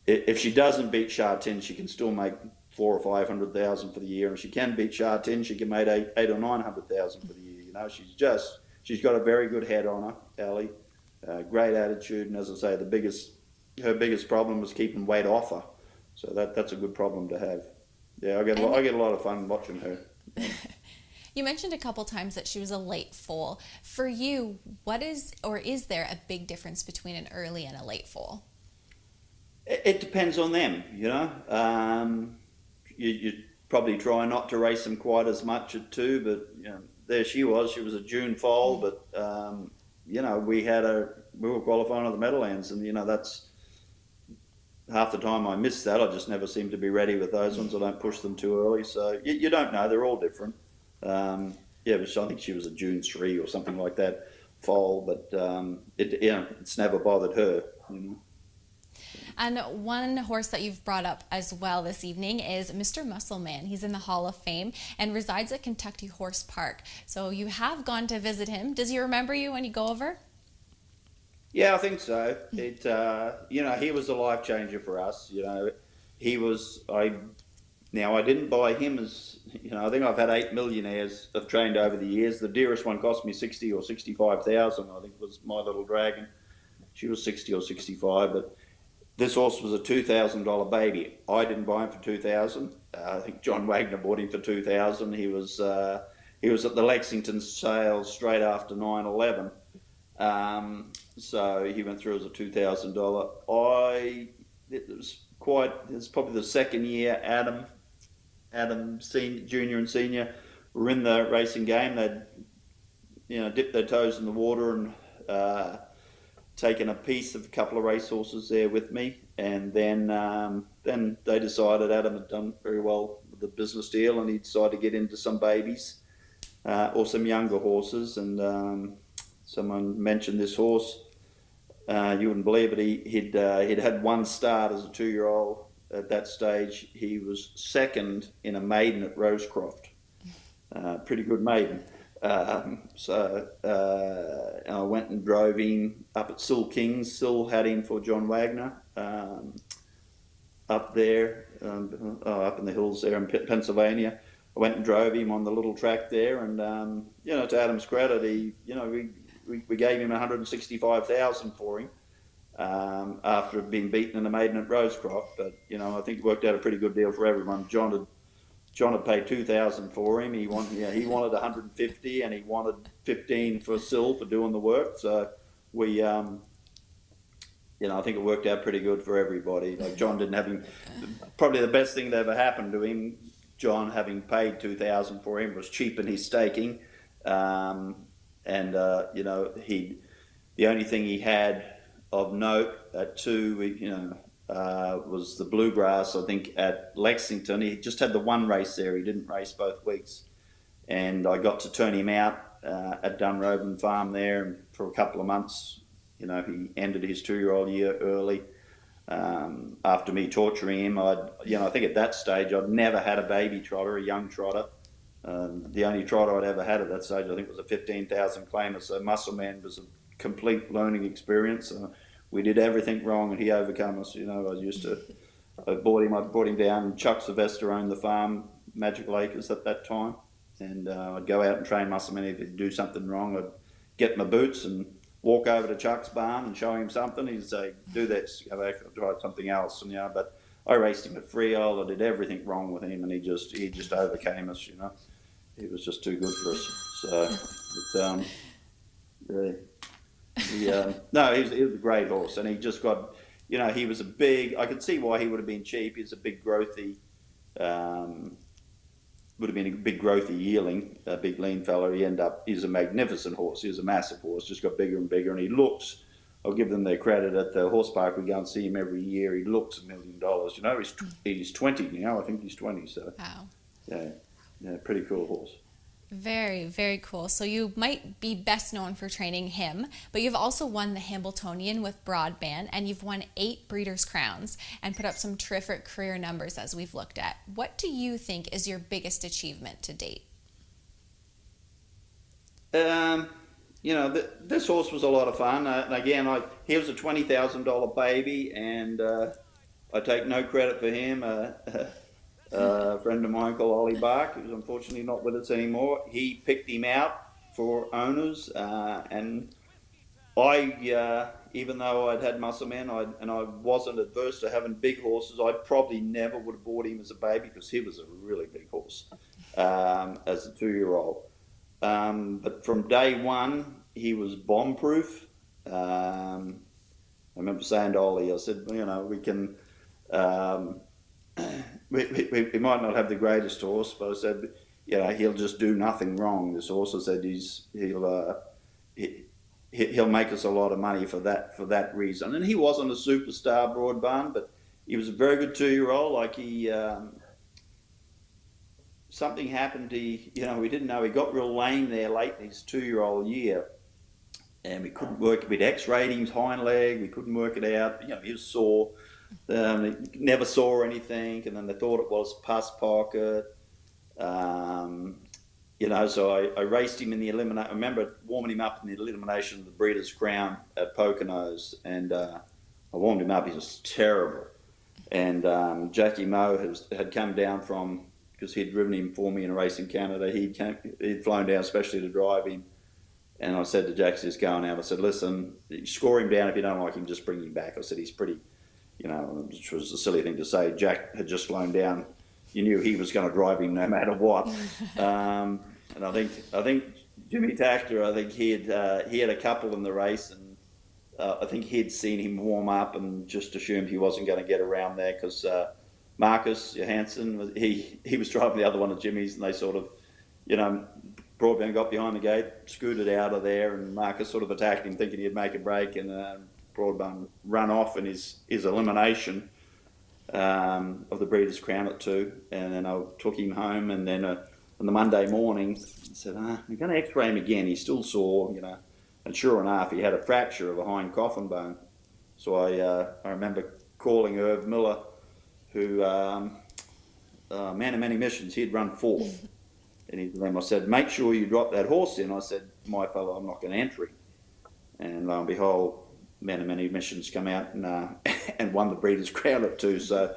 if she doesn't beat Chartin, she can still make 400,000 or 500,000 for the year. And if she can beat Chartin, she can make 800,000 or 900,000 for the year. She's got a very good head on her, Ali, great attitude, and as I say, her biggest problem was keeping weight off her. So that's a good problem to have. Yeah, I get a lot of fun watching her. You mentioned a couple times that she was a late foal. For you, is there a big difference between an early and a late foal? It depends on them, You probably try not to race them quite as much at 2, but there she was. She was a June foal, but we were qualifying on the Meadowlands, and that's half the time I miss that. I just never seem to be ready with those ones. I don't push them too early, so you don't know. They're all different. But I think she was a June 3 or something like that foal, but it's never bothered her. And one horse that you've brought up as well this evening is Mr. Muscleman. He's in the Hall of Fame and resides at Kentucky Horse Park. So you have gone to visit him. Does he remember you when you go over? Yeah, I think so. He was a life changer for us. He was. I didn't buy him as. I think I've had 8 millionaires I've trained over the years. The dearest one cost me 60 or 65,000. I think was My Little Dragon. She was 60 or 65, but this horse was a $2,000 baby. I didn't buy him for $2,000. I think John Wagner bought him for $2,000. He was at the Lexington sales straight after 9/11. So he went through as a $2,000. It's probably the second year Adam Junior and Senior were in the racing game. They'd dipped their toes in the water and taken a piece of a couple of racehorses there with me, and then they decided Adam had done very well with the business deal, and he decided to get into some babies or some younger horses, and someone mentioned this horse. You wouldn't believe it. He'd had one start as a 2-year-old. At that stage, he was second in a maiden at Rosecroft. Pretty good maiden. So I went and drove him up at Sill Kings. Sill had him for John Wagner up there, up in the hills there in Pennsylvania. I went and drove him on the little track there, and to Adam's credit, we gave him 165,000 for him after being beaten in a maiden at Rosecroft. But I think it worked out a pretty good deal for everyone. John had paid 2,000 for him. He wanted 150, and he wanted 15 for Sill for doing the work. So we, I think it worked out pretty good for everybody. Like John didn't have him. Probably the best thing that ever happened to him, John having paid 2,000 for him, was cheapen his staking. The only thing he had of note at 2, was the Bluegrass, I think, at Lexington. He just had the one race there. He didn't race both weeks. And I got to turn him out at Dunroben Farm there, and for a couple of months, he ended his 2-year-old year early. After me torturing him, I think at that stage I'd never had a baby trotter, a young trotter. The only trotter I'd ever had at that stage, I think, was a 15,000 claimer. So Muscleman was a complete learning experience. We did everything wrong, and he overcome us. I brought him down. Chuck Sylvester owned the farm Magical Acres at that time, and I'd go out and train muscle men. If he'd do something wrong, I'd get my boots and walk over to Chuck's barn and show him something. He'd say, "Do this, go back, I'll try something else." And but I raced him at freehold. I did everything wrong with him, and he just overcame us. He was just too good for us. So, no, he was a great horse, and he just got, he was a big. I could see why he would have been cheap. He's a big growthy. Would have been a big growthy yearling, a big lean fella. He's a magnificent horse. He was a massive horse, just got bigger and bigger, and he looks. I'll give them their credit. At the horse park, we go and see him every year. He looks $1 million. He's 20 now. I think he's 20. So Wow. Yeah, pretty cool horse. Very, very cool. So you might be best known for training him, but you've also won the Hambletonian with Broadband, and you've won 8 Breeders' Crowns and put up some terrific career numbers as we've looked at. What do you think is your biggest achievement to date? This horse was a lot of fun. And again, he was a $20,000 baby, and I take no credit for him. A friend of mine called Ollie Bark, who's unfortunately not with us anymore, he picked him out for owners, and I, even though I'd had muscle men and I wasn't adverse to having big horses, I probably never would have bought him as a baby because he was a really big horse as a 2-year-old. But from day one, he was bomb-proof. I remember saying to Ollie, I said, we can... we might not have the greatest horse, but I said, he'll just do nothing wrong. This horse, I said, he'll make us a lot of money for that reason. And he wasn't a superstar Broadband, but he was a very good 2-year-old. Like something happened. We didn't know. He got real lame there late in his 2-year-old year, and we couldn't work. We'd X-rayed his hind leg. We couldn't work it out. He was sore. They never saw anything, and then they thought it was pus pocket. So I raced him in the elimination. I remember warming him up in the elimination of the Breeders' Crown at Poconos, and I warmed him up. He was terrible. And Jackie Moe had come down because he'd driven him for me in a race in Canada. He'd flown down especially to drive him. And I said to Jack, he's going out. I said, listen, score him down. If you don't like him, just bring him back. I said, he's pretty... which was a silly thing to say. Jack had just flown down. You knew he was going to drive him no matter what. And I think Jimmy Tachter, he had a couple in the race, and I think he'd seen him warm up and just assumed he wasn't going to get around there because Marcus Johansson, he was driving the other one of Jimmy's, and they sort of, Broadband got behind the gate, scooted out of there, and Marcus sort of attacked him thinking he'd make a break, and Broadband run off in his elimination of the Breeders' Crown at 2, and then I took him home, and then on the Monday morning I said, we're going to X-ray him again. He's still sore, and sure enough, he had a fracture of a hind coffin bone. So I remember calling Irv Miller, who man of many missions, he'd run 4th, and I said, make sure you drop that horse in. I said, my fellow, I'm not going to enter him. And lo and behold, man of many missions come out and won the Breeders' Crown at 2. So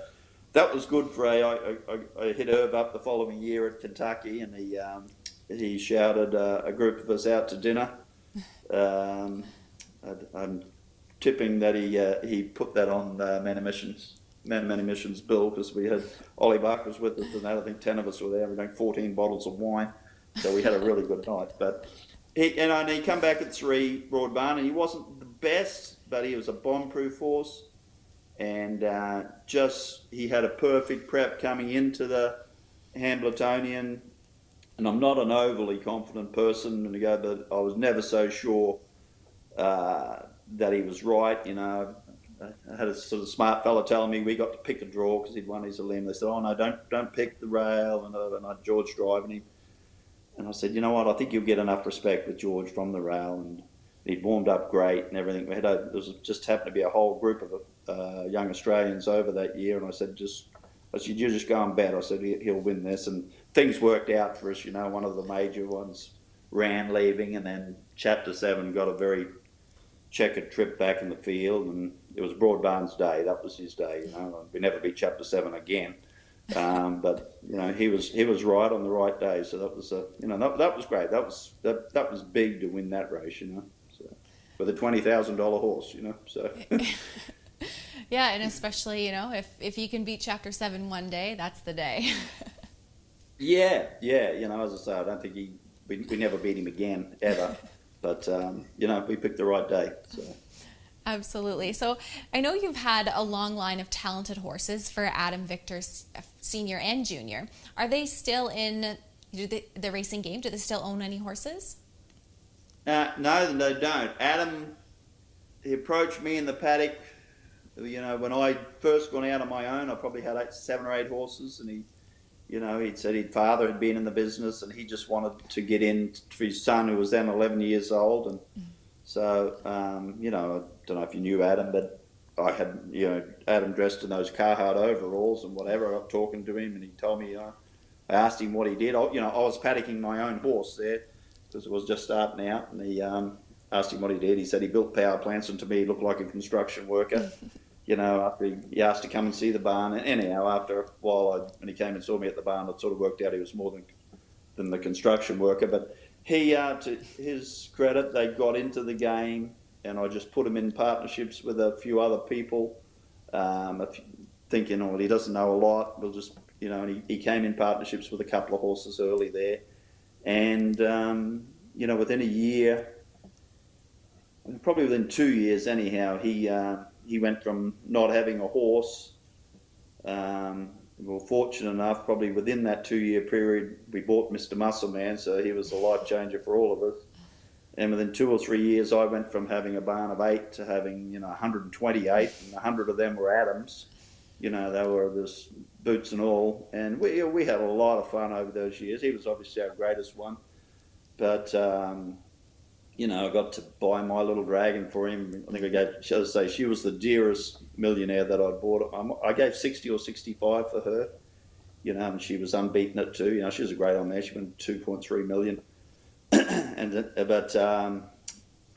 that was good for I hit Irv up the following year at Kentucky, and he shouted a group of us out to dinner. I'm tipping that he put that on Man of Many Missions bill, because we had Ollie Bark was with us, and I think 10 of us were there. We drank 14 bottles of wine, so we had a really good night. But he come back at 3 Broadband, and he wasn't the best, but he was a bomb-proof horse, and he had a perfect prep coming into the Hambletonian. And I'm not an overly confident person, but I was never so sure that he was right. I had a sort of smart fella telling me we got to pick a draw because he'd won his limb. They said, "Oh no, don't pick the rail," and I George driving him. And I said, "You know what? I think you'll get enough respect with George from the rail." And he'd warmed up great and everything. There just happened to be a whole group of young Australians over that year, and I said, "You just go and bet." I said, "He'll win this," and things worked out for us. One of the major ones ran leaving, and then Chapter 7 got a very checkered trip back in the field, and it was Broadband's day. That was his day. We never beat Chapter 7 again. But he was right on the right day, so that was that was great. That was big to win that race, So with a $20,000 horse, So Yeah, and especially if you can beat Chapter 7 one day, that's the day. yeah. As I say, I don't think we never beat him again ever, but we picked the right day. So. Absolutely. So I know you've had a long line of talented horses for Adam Victor Senior and Junior. Are they still in the racing game? Do they still own any horses? No, they don't. Adam, he approached me in the paddock. When I first gone out on my own, I probably had 7 or 8 horses, and he'd said his father had been in the business, and he just wanted to get in for his son, who was then 11 years old, and so I don't know if you knew Adam, but I had Adam dressed in those Carhartt overalls and whatever. I'm talking to him, and he told me. I asked him what he did. I was paddocking my own horse there because it was just starting out, and he asked him what he did. He said he built power plants, and to me he looked like a construction worker. After he asked to come and see the barn. And anyhow, after a while, when he came and saw me at the barn, it sort of worked out he was more than the construction worker. But he, to his credit, they got into the game, and I just put him in partnerships with a few other people, thinking, he doesn't know a lot. We'll just, and he came in partnerships with a couple of horses early there. And, within a year, probably within 2 years anyhow, he went from not having a horse. We were fortunate enough, probably within that 2-year period, we bought Mr. Muscleman, so he was a life changer for all of us. And within 2 or 3 years, I went from having a barn of 8 to having 128, and 100 of them were Adams. They were just boots and all, and we had a lot of fun over those years. He was obviously our greatest one, but I got to buy My Little Dragon for him. I think I gave, she was the dearest millionaire that I'd bought. I gave 60 or 65 for her, and she was unbeaten at 2. She was a great old mare. She won 2.3 million. But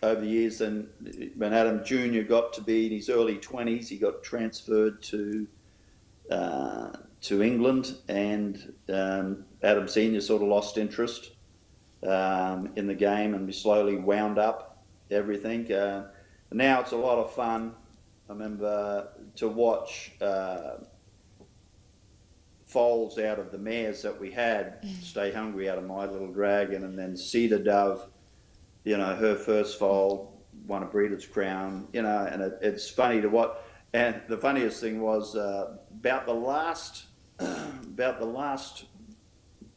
over the years, then when Adam Jr. got to be in his early 20s, he got transferred to England, and Adam Sr. sort of lost interest in the game, and we slowly wound up everything. Now it's a lot of fun. I remember to watch foals out of the mares that we had, Stay Hungry out of My Little Dragon, and then Cedar Dove, her first foal won a Breeders' Crown, and it's funny to watch. And the funniest thing was about the last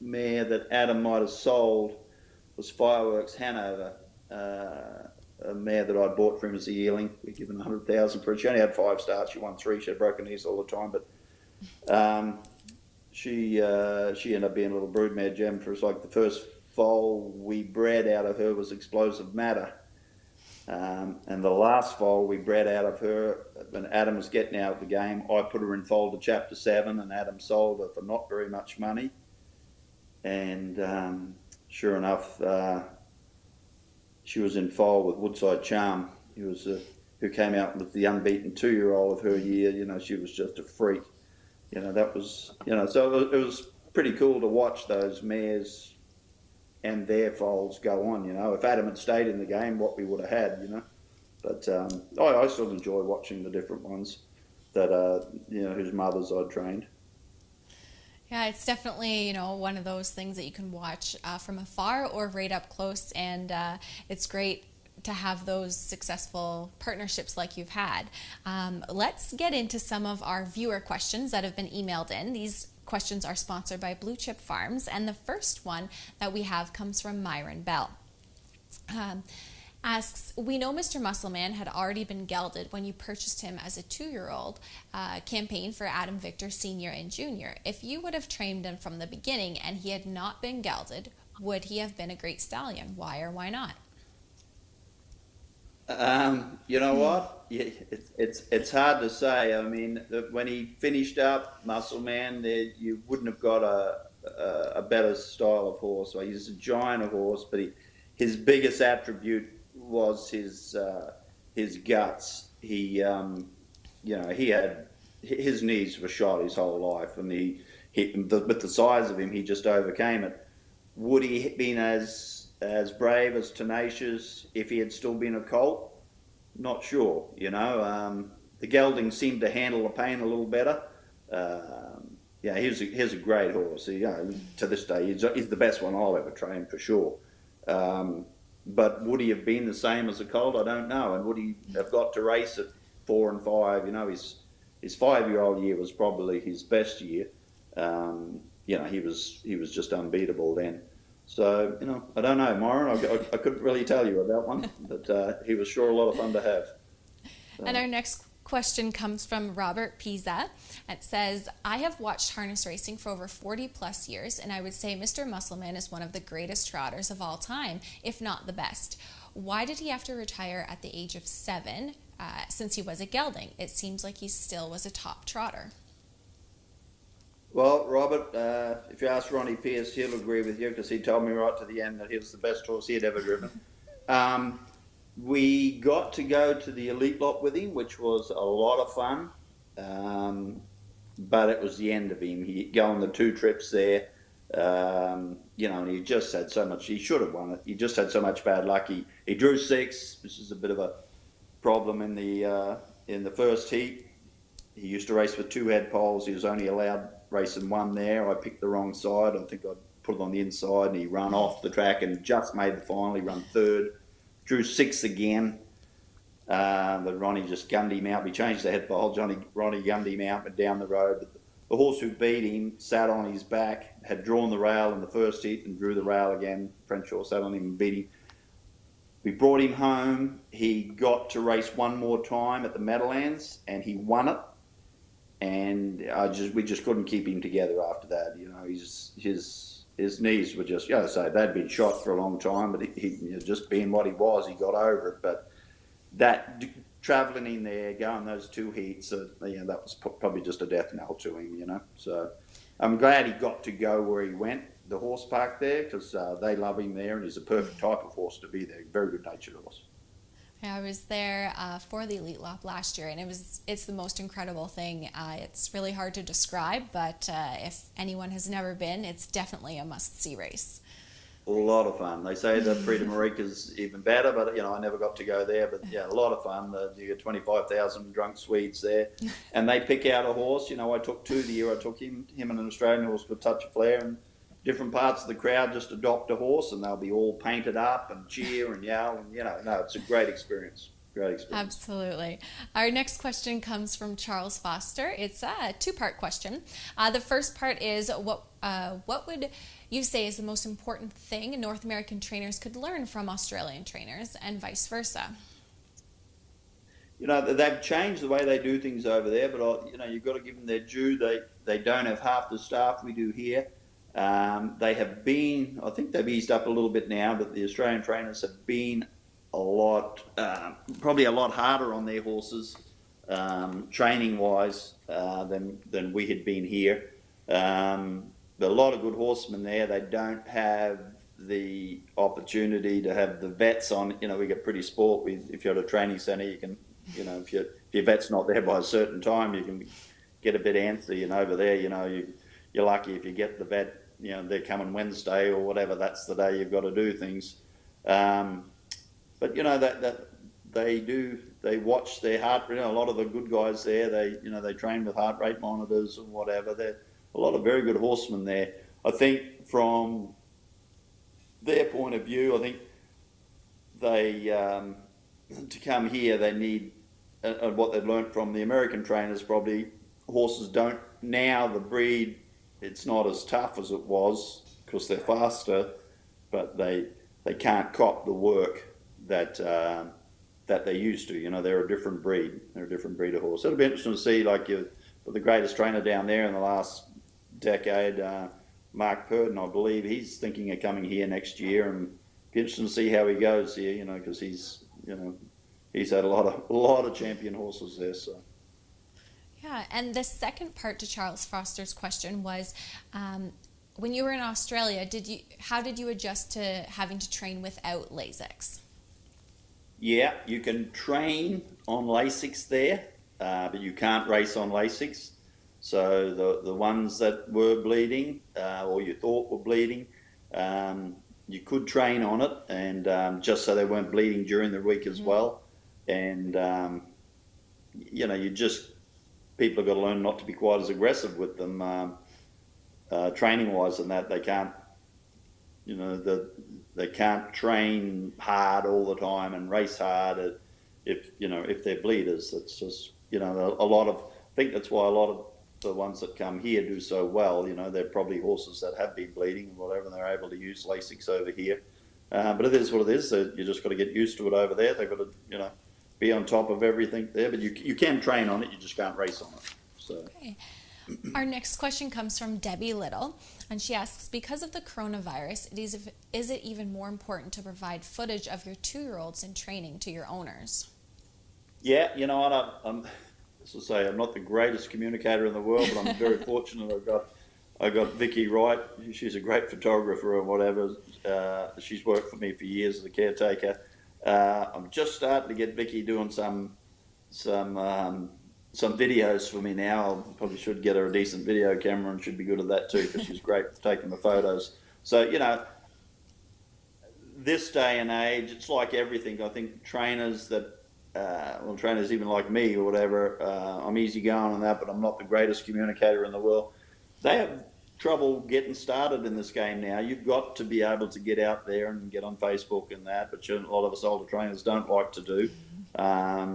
mare that Adam might have sold was Fireworks Hanover, a mare that I bought for him as a yearling. We'd given 100,000 for it. She only had 5 starts. She won 3. She had broken knees all the time, but she ended up being a little broodmare gem for us. Like the first foal we bred out of her was Explosive Matter, and the last foal we bred out of her when Adam was getting out of the game, I put her in foal to Chapter 7, and Adam sold her for not very much money, and sure enough, she was in foal with Woodside Charm, who came out with the unbeaten 2-year-old of her year. She was just a freak. That was, so it was pretty cool to watch those mares and their foals go on. If Adam had stayed in the game, what we would have had. But I still enjoy watching the different ones that whose mothers I'd trained. Yeah, it's definitely, one of those things that you can watch from afar or right up close, and it's great to have those successful partnerships like you've had. Let's get into some of our viewer questions that have been emailed in. These questions are sponsored by Blue Chip Farms, and the first one that we have comes from Myron Bell. Asks, we know Mr. Muscleman had already been gelded when you purchased him as a 2-year-old campaign for Adam Victor Sr. and Jr. If you would have trained him from the beginning and he had not been gelded, would he have been a great stallion? Why or why not? You know what? Yeah, it's hard to say. I mean, when he finished up Muscleman, you wouldn't have got a better style of horse. So he's a giant of horse, but his biggest attribute was his guts. He had his knees were shot his whole life, and he with the size of him, he just overcame it. Would he have been as brave, as tenacious if he had still been a colt? Not sure. The geldings seemed to handle the pain a little better. Yeah, he's a great horse. To this day, he's the best one I'll ever train for sure. But would he have been the same as a colt? I don't know. And would he have got to race at 4 and 5? His 5-year-old year was probably his best year. He was just unbeatable then. So I don't know, Myron. I couldn't really tell you about one, but he was sure a lot of fun to have. So. And our next question comes from Robert Pisa. It says, I have watched harness racing for over 40 plus years, and I would say Mr. Musselman is one of the greatest trotters of all time, if not the best. Why did he have to retire at the age of 7 since he was a gelding? It seems like he still was a top trotter. Well, Robert, if you ask Ronnie Pierce, he'll agree with you because he told me right to the end that he was the best horse he had ever driven. We got to go to the elite lot with him, which was a lot of fun, but it was the end of him. He'd go on the 2 trips there, and he just had so much. He should have won it. He just had so much bad luck. He drew 6, which is a bit of a problem in the first heat. He used to race with 2 head poles. He was only allowed racing 1 there. I picked the wrong side. I think I put it on the inside, and he ran off the track and just made the final. He ran 3rd. Drew 6 again, but Ronnie just gunned him out. We changed the head pole. Ronnie gunned him out and down the road. But the horse who beat him sat on his back, had drawn the rail in the first heat and drew the rail again. French horse sat on him and beat him. We brought him home. He got to race 1 more time at the Meadowlands, and he won it. And we just couldn't keep him together after that. His knees were just, they'd been shot for a long time, but he just being what he was, he got over it. But that travelling in there, going those 2 heats, that was probably just a death knell to him, So I'm glad he got to go where he went, the horse park there, because they love him there, and he's a perfect type of horse to be there. Very good-natured horse. I was there for the Elite Lop last year, and it's the most incredible thing. It's really hard to describe, but if anyone has never been, it's definitely a must-see race. A lot of fun. They say the Prix de Marique is even better, but I never got to go there. But yeah, a lot of fun. You get 25,000 drunk Swedes there, and they pick out a horse. I took 2 the year. I took him and an Australian horse with Touch of Flair, and different parts of the crowd just adopt a horse, and they'll be all painted up and cheer and yell, and it's a great experience. Great experience. Absolutely. Our next question comes from Charles Foster. It's a 2-part question. The first part is what would you say is the most important thing North American trainers could learn from Australian trainers, and vice versa? They've changed the way they do things over there, but you've got to give them their due. They don't have half the staff we do here. They have been, I think they've eased up a little bit now, but the Australian trainers have been probably a lot harder on their horses, training-wise, than we had been here. But a lot of good horsemen there. They don't have the opportunity to have the vets on. We get pretty sport. If you're at a training centre, you can, if your vet's not there by a certain time, you can get a bit antsy. And over there, you're lucky if you get the vet. They're coming Wednesday or whatever. That's the day you've got to do things. But that they watch their heart. A lot of the good guys there, they train with heart rate monitors and whatever. They're a lot of very good horsemen there. I think from their point of view, I think they to come here they need what they've learnt from the American trainers. Probably horses don't now the breed. It's not as tough as it was because they're faster, but they can't cop the work that they used to. They're a different breed. They're a different breed of horse. It'll be interesting to see, the greatest trainer down there in the last decade, Mark Purden, I believe, he's thinking of coming here next year, and be interesting to see how he goes here. Because he's had a lot of champion horses there. So. Yeah, and the second part to Charles Foster's question was, when you were in Australia, how did you adjust to having to train without Lasix? Yeah, you can train on Lasix there, but you can't race on Lasix. So the ones that were bleeding or you thought were bleeding, you could train on it, and just so they weren't bleeding during the week as well. And you just people have got to learn not to be quite as aggressive with them training wise, and that they can't they can't train hard all the time and race hard if they're bleeders. It's just a lot of I think that's why a lot of the ones that come here do so well. They're probably horses that have been bleeding and whatever, and they're able to use Lasix over here. But it is what it is. You just got to get used to it over there. They've got to be on top of everything there. But you can train on it. You just can't race on it. So. Okay. Our next question comes from Debbie Little, and she asks, because of the coronavirus, is it even more important to provide footage of your 2-year-olds in training to your owners? Yeah, I'm not the greatest communicator in the world, but I'm very fortunate. I got Vicky Wright. She's a great photographer or whatever. She's worked for me for years as a caretaker. I'm just starting to get Vicky doing some videos for me now. I probably should get her a decent video camera and should be good at that too, because she's great for taking the photos. So, this day and age, it's like everything. I think trainers trainers even like me or whatever, I'm easygoing on that, but I'm not the greatest communicator in the world. They have trouble getting started in this game now. You've got to be able to get out there and get on Facebook and that, but a lot of us older trainers don't like to do. I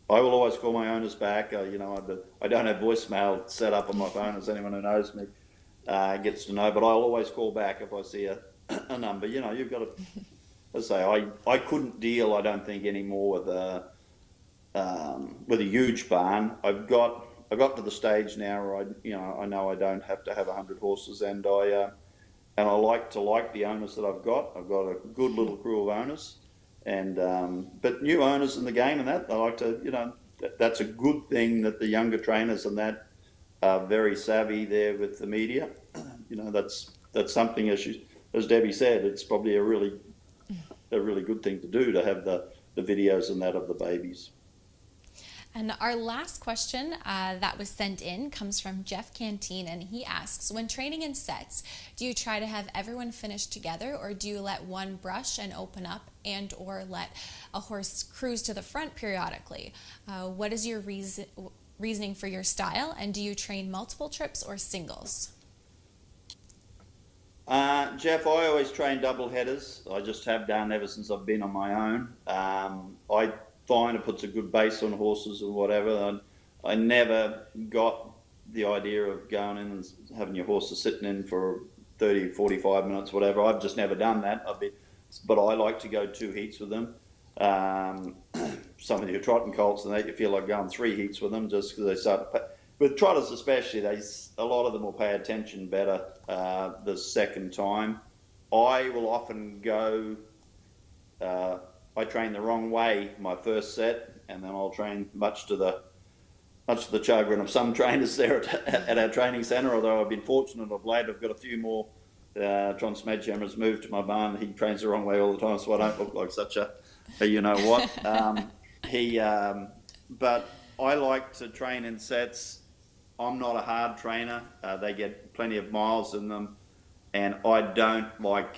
will always call my owners back. I don't have voicemail set up on my phone, as anyone who knows me gets to know, but I'll always call back if I see a number. You've got to, let's say, I couldn't deal, I don't think, anymore with a huge barn. I got to the stage now where I know I don't have to have 100 horses, and I like the owners that I've got. I've got a good little crew of owners. And but new owners in the game and that, I like to, that's a good thing that the younger trainers and that are very savvy there with the media. That's something, as Debbie said, it's probably a really good thing to do, to have the videos and that of the babies. And our last question that was sent in comes from Jeff Canteen, and he asks, when training in sets, do you try to have everyone finish together, or do you let one brush and open up, and or let a horse cruise to the front periodically? What is your reasoning for your style, and do you train multiple trips or singles? Jeff, I always train double headers. I just have done ever since I've been on my own. I find it puts a good base on horses or whatever. I never got the idea of going in and having your horses sitting in for 30, 45 minutes, whatever. I've just never done that. But I like to go 2 heats with them. Some of your trotting colts and that, you feel like going 3 heats with them just because they start to pay. With trotters especially, a lot of them will pay attention better the second time. I will often go... I train the wrong way my first set, and then I'll train much to the chagrin of some trainers there at our training centre. Although I've been fortunate of late, I've got a few more. John Smedjammer's moved to my barn. He trains the wrong way all the time, so I don't look like such a you know what. But I like to train in sets. I'm not a hard trainer. They get plenty of miles in them, and I don't like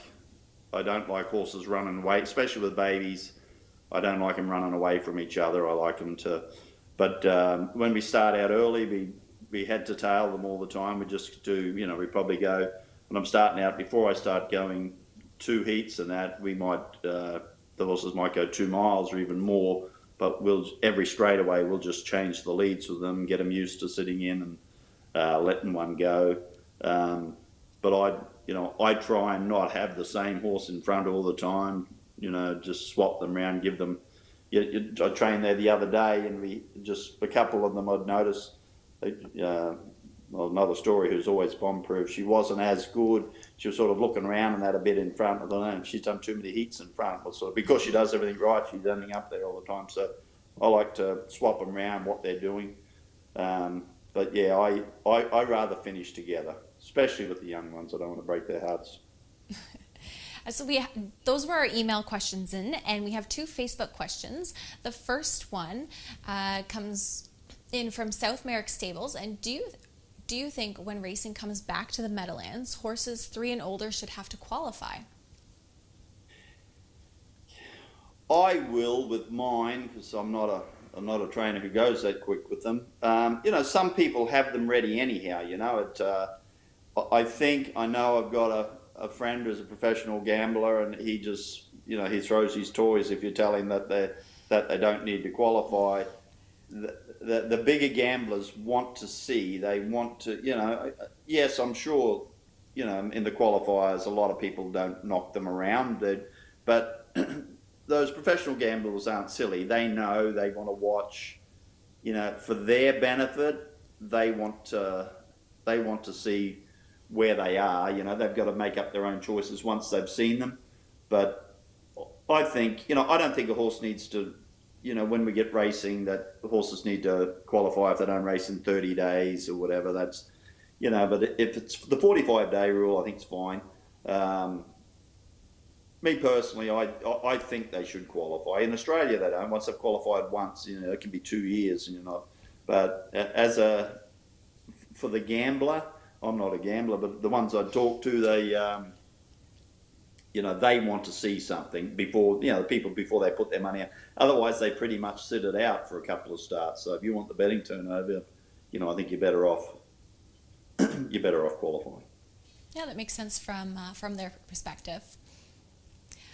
horses running away, especially with babies. I don't like them running away from each other. I like them to, but when we start out early, we head to tail them all the time. We just do, we probably go, when I'm starting out, before I start going 2 heats and that, we might, the horses might go 2 miles or even more, but every straightaway we'll just change the leads with them, get them used to sitting in and letting one go. But I try and not have the same horse in front all the time, just swap them around, give them... I trained there the other day, and a couple of them I'd noticed, another story who's always bomb-proof, she wasn't as good. She was sort of looking around and that a bit in front. I don't know, she's done too many heats in front. Because she does everything right, she's ending up there all the time. So I like to swap them around what they're doing. But yeah, I rather finish together, especially with the young ones. I don't want to break their hearts. So those were our email questions and we have 2 Facebook questions. The first one comes in from South Merrick Stables, and do do you think when racing comes back to the Meadowlands, horses 3 and older should have to qualify? I will with mine, because I'm not a trainer who goes that quick with them. Some people have them ready anyhow. I know I've got a friend who's a professional gambler, and he just, he throws his toys if you tell him that they don't need to qualify. The bigger gamblers want to see. They want to, yes, I'm sure, in the qualifiers, a lot of people don't knock them around, but those professional gamblers aren't silly. They know they want to watch, for their benefit. They want to see where they are. They've got to make up their own choices once they've seen them. But I think, I don't think a horse needs to, when we get racing, that the horses need to qualify if they don't race in 30 days or whatever. That's, but if it's the 45-day rule, I think it's fine. Me personally, I think they should qualify. In Australia, they don't. Once they've qualified once, it can be 2 years, But for the gambler, I'm not a gambler, but the ones I talk to, they want to see something before, people before they put their money out. Otherwise, they pretty much sit it out for a couple of starts. So if you want the betting turnover, I think you're better off qualifying. Yeah, that makes sense from their perspective.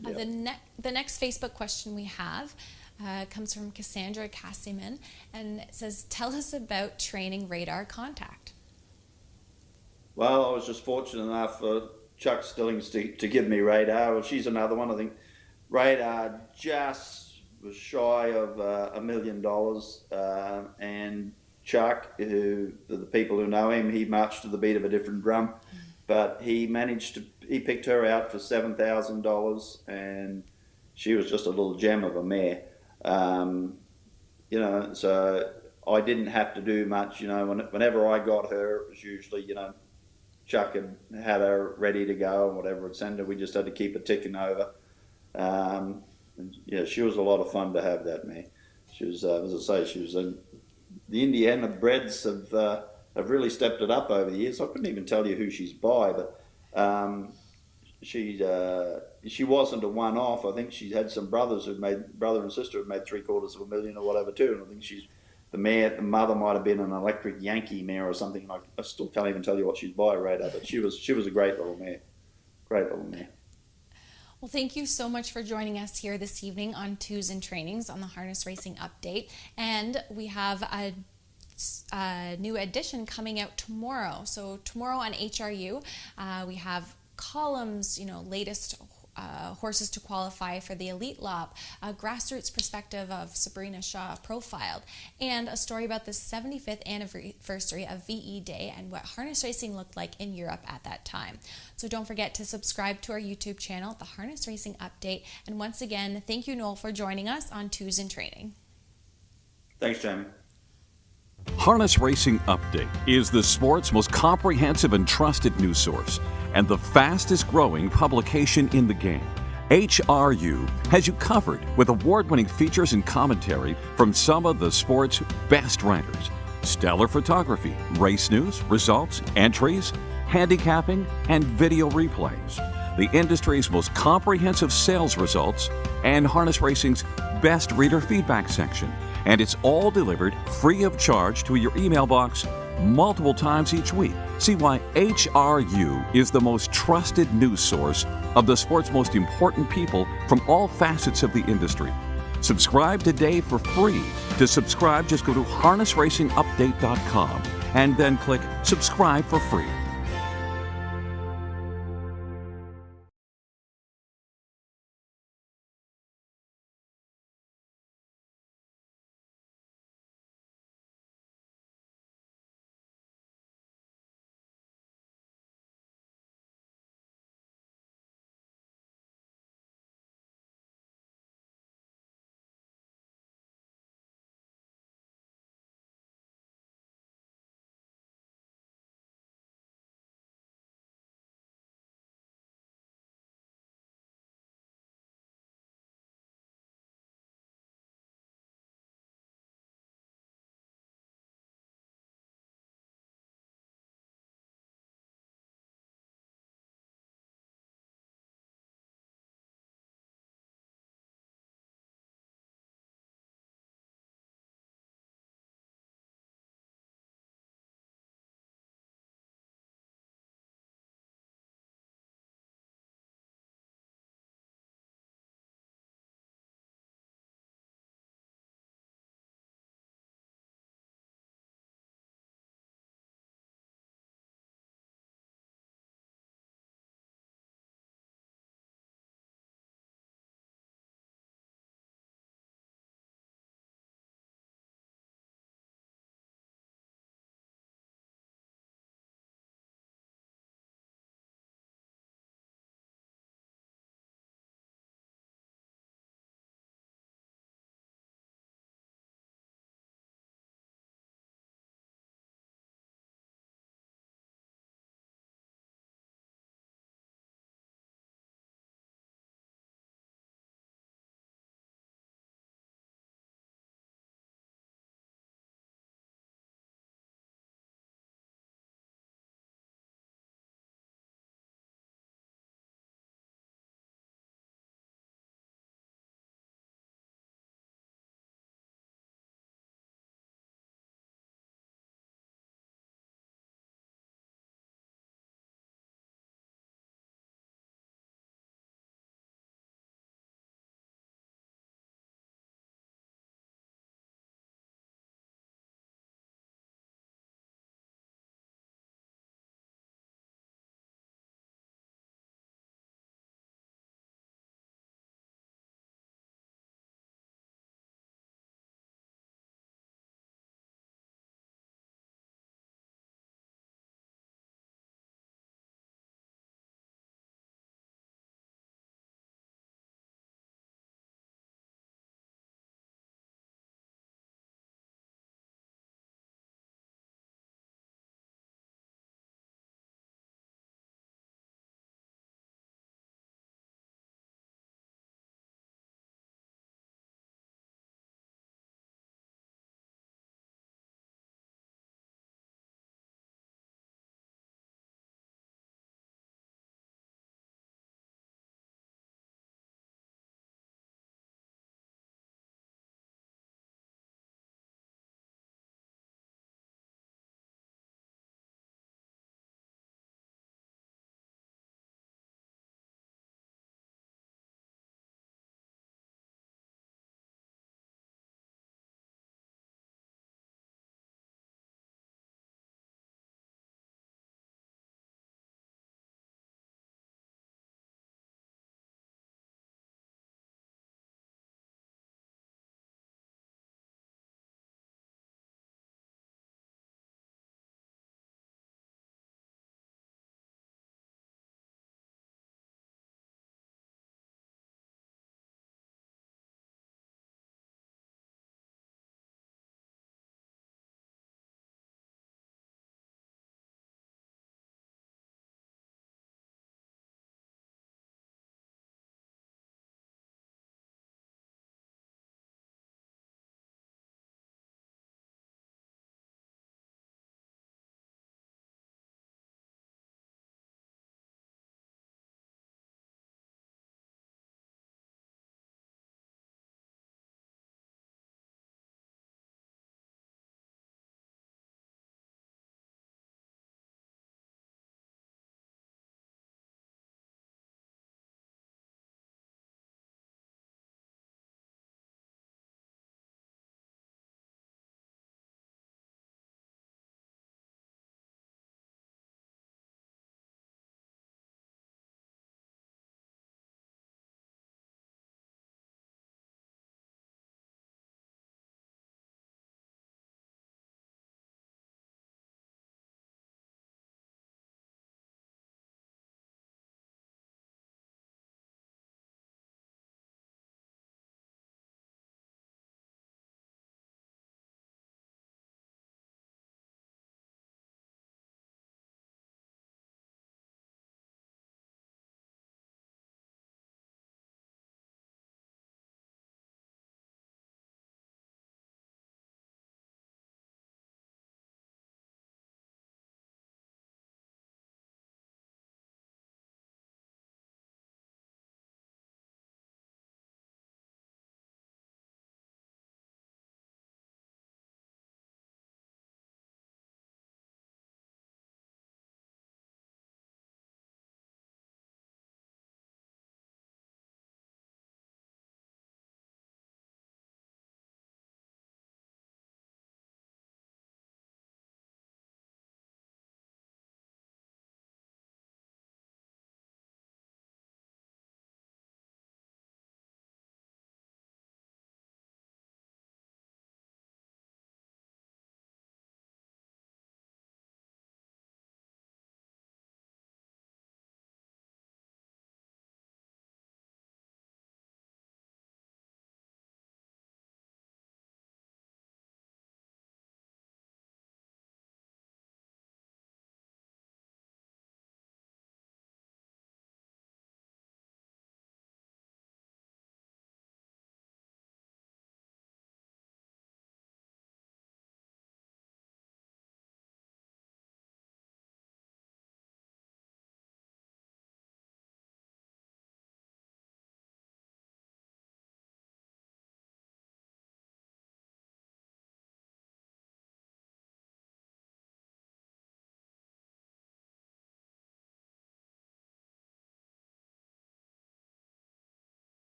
Yep. The next Facebook question we have comes from Cassandra Cassiman, and it says, tell us about training radar contact. Well, I was just fortunate enough for Chuck Stillings to give me radar. Well, she's another one. I think radar just was shy of $1 million, and Chuck, who the people who know him, he marched to the beat of a different drum. But he picked her out for $7,000, and she was just a little gem of a mare. So I didn't have to do much. Whenever I got her, it was usually, Chuck had her ready to go and whatever would send her. We just had to keep it ticking over. She was a lot of fun to have, that mare. She was, as I say, she was the Indiana breds have really stepped it up over the years. I couldn't even tell you who she's by, but she wasn't a one-off. I think she had some brother and sister who made $750,000 or whatever too. And I think the mother might have been an Electric Yankee mare or something. I still can't even tell you what she's by, radar, but she was a great little mare. Great little mare. Well, thank you so much for joining us here this evening on Twos and Trainings on the Harness Racing Update. And we have a new edition coming out tomorrow. So tomorrow on HRU, we have columns, latest horses to qualify for the Elite Lop, a grassroots perspective of Sabrina Shaw profiled, and a story about the 75th anniversary of VE Day and what harness racing looked like in Europe at that time. So don't forget to subscribe to our YouTube channel, The Harness Racing Update. And once again, thank you, Noel, for joining us on Twos and Training. Thanks, Jamie. Harness Racing Update is the sport's most comprehensive and trusted news source and the fastest growing publication in the game. HRU has you covered with award-winning features and commentary from some of the sport's best writers. Stellar photography, race news, results, entries, handicapping, and video replays. The industry's most comprehensive sales results and harness racing's best reader feedback section. And it's all delivered free of charge to your email box multiple times each week. See why HRU is the most trusted news source of the sport's most important people from all facets of the industry. Subscribe today for free. To subscribe, just go to harnessracingupdate.com and then click subscribe for free.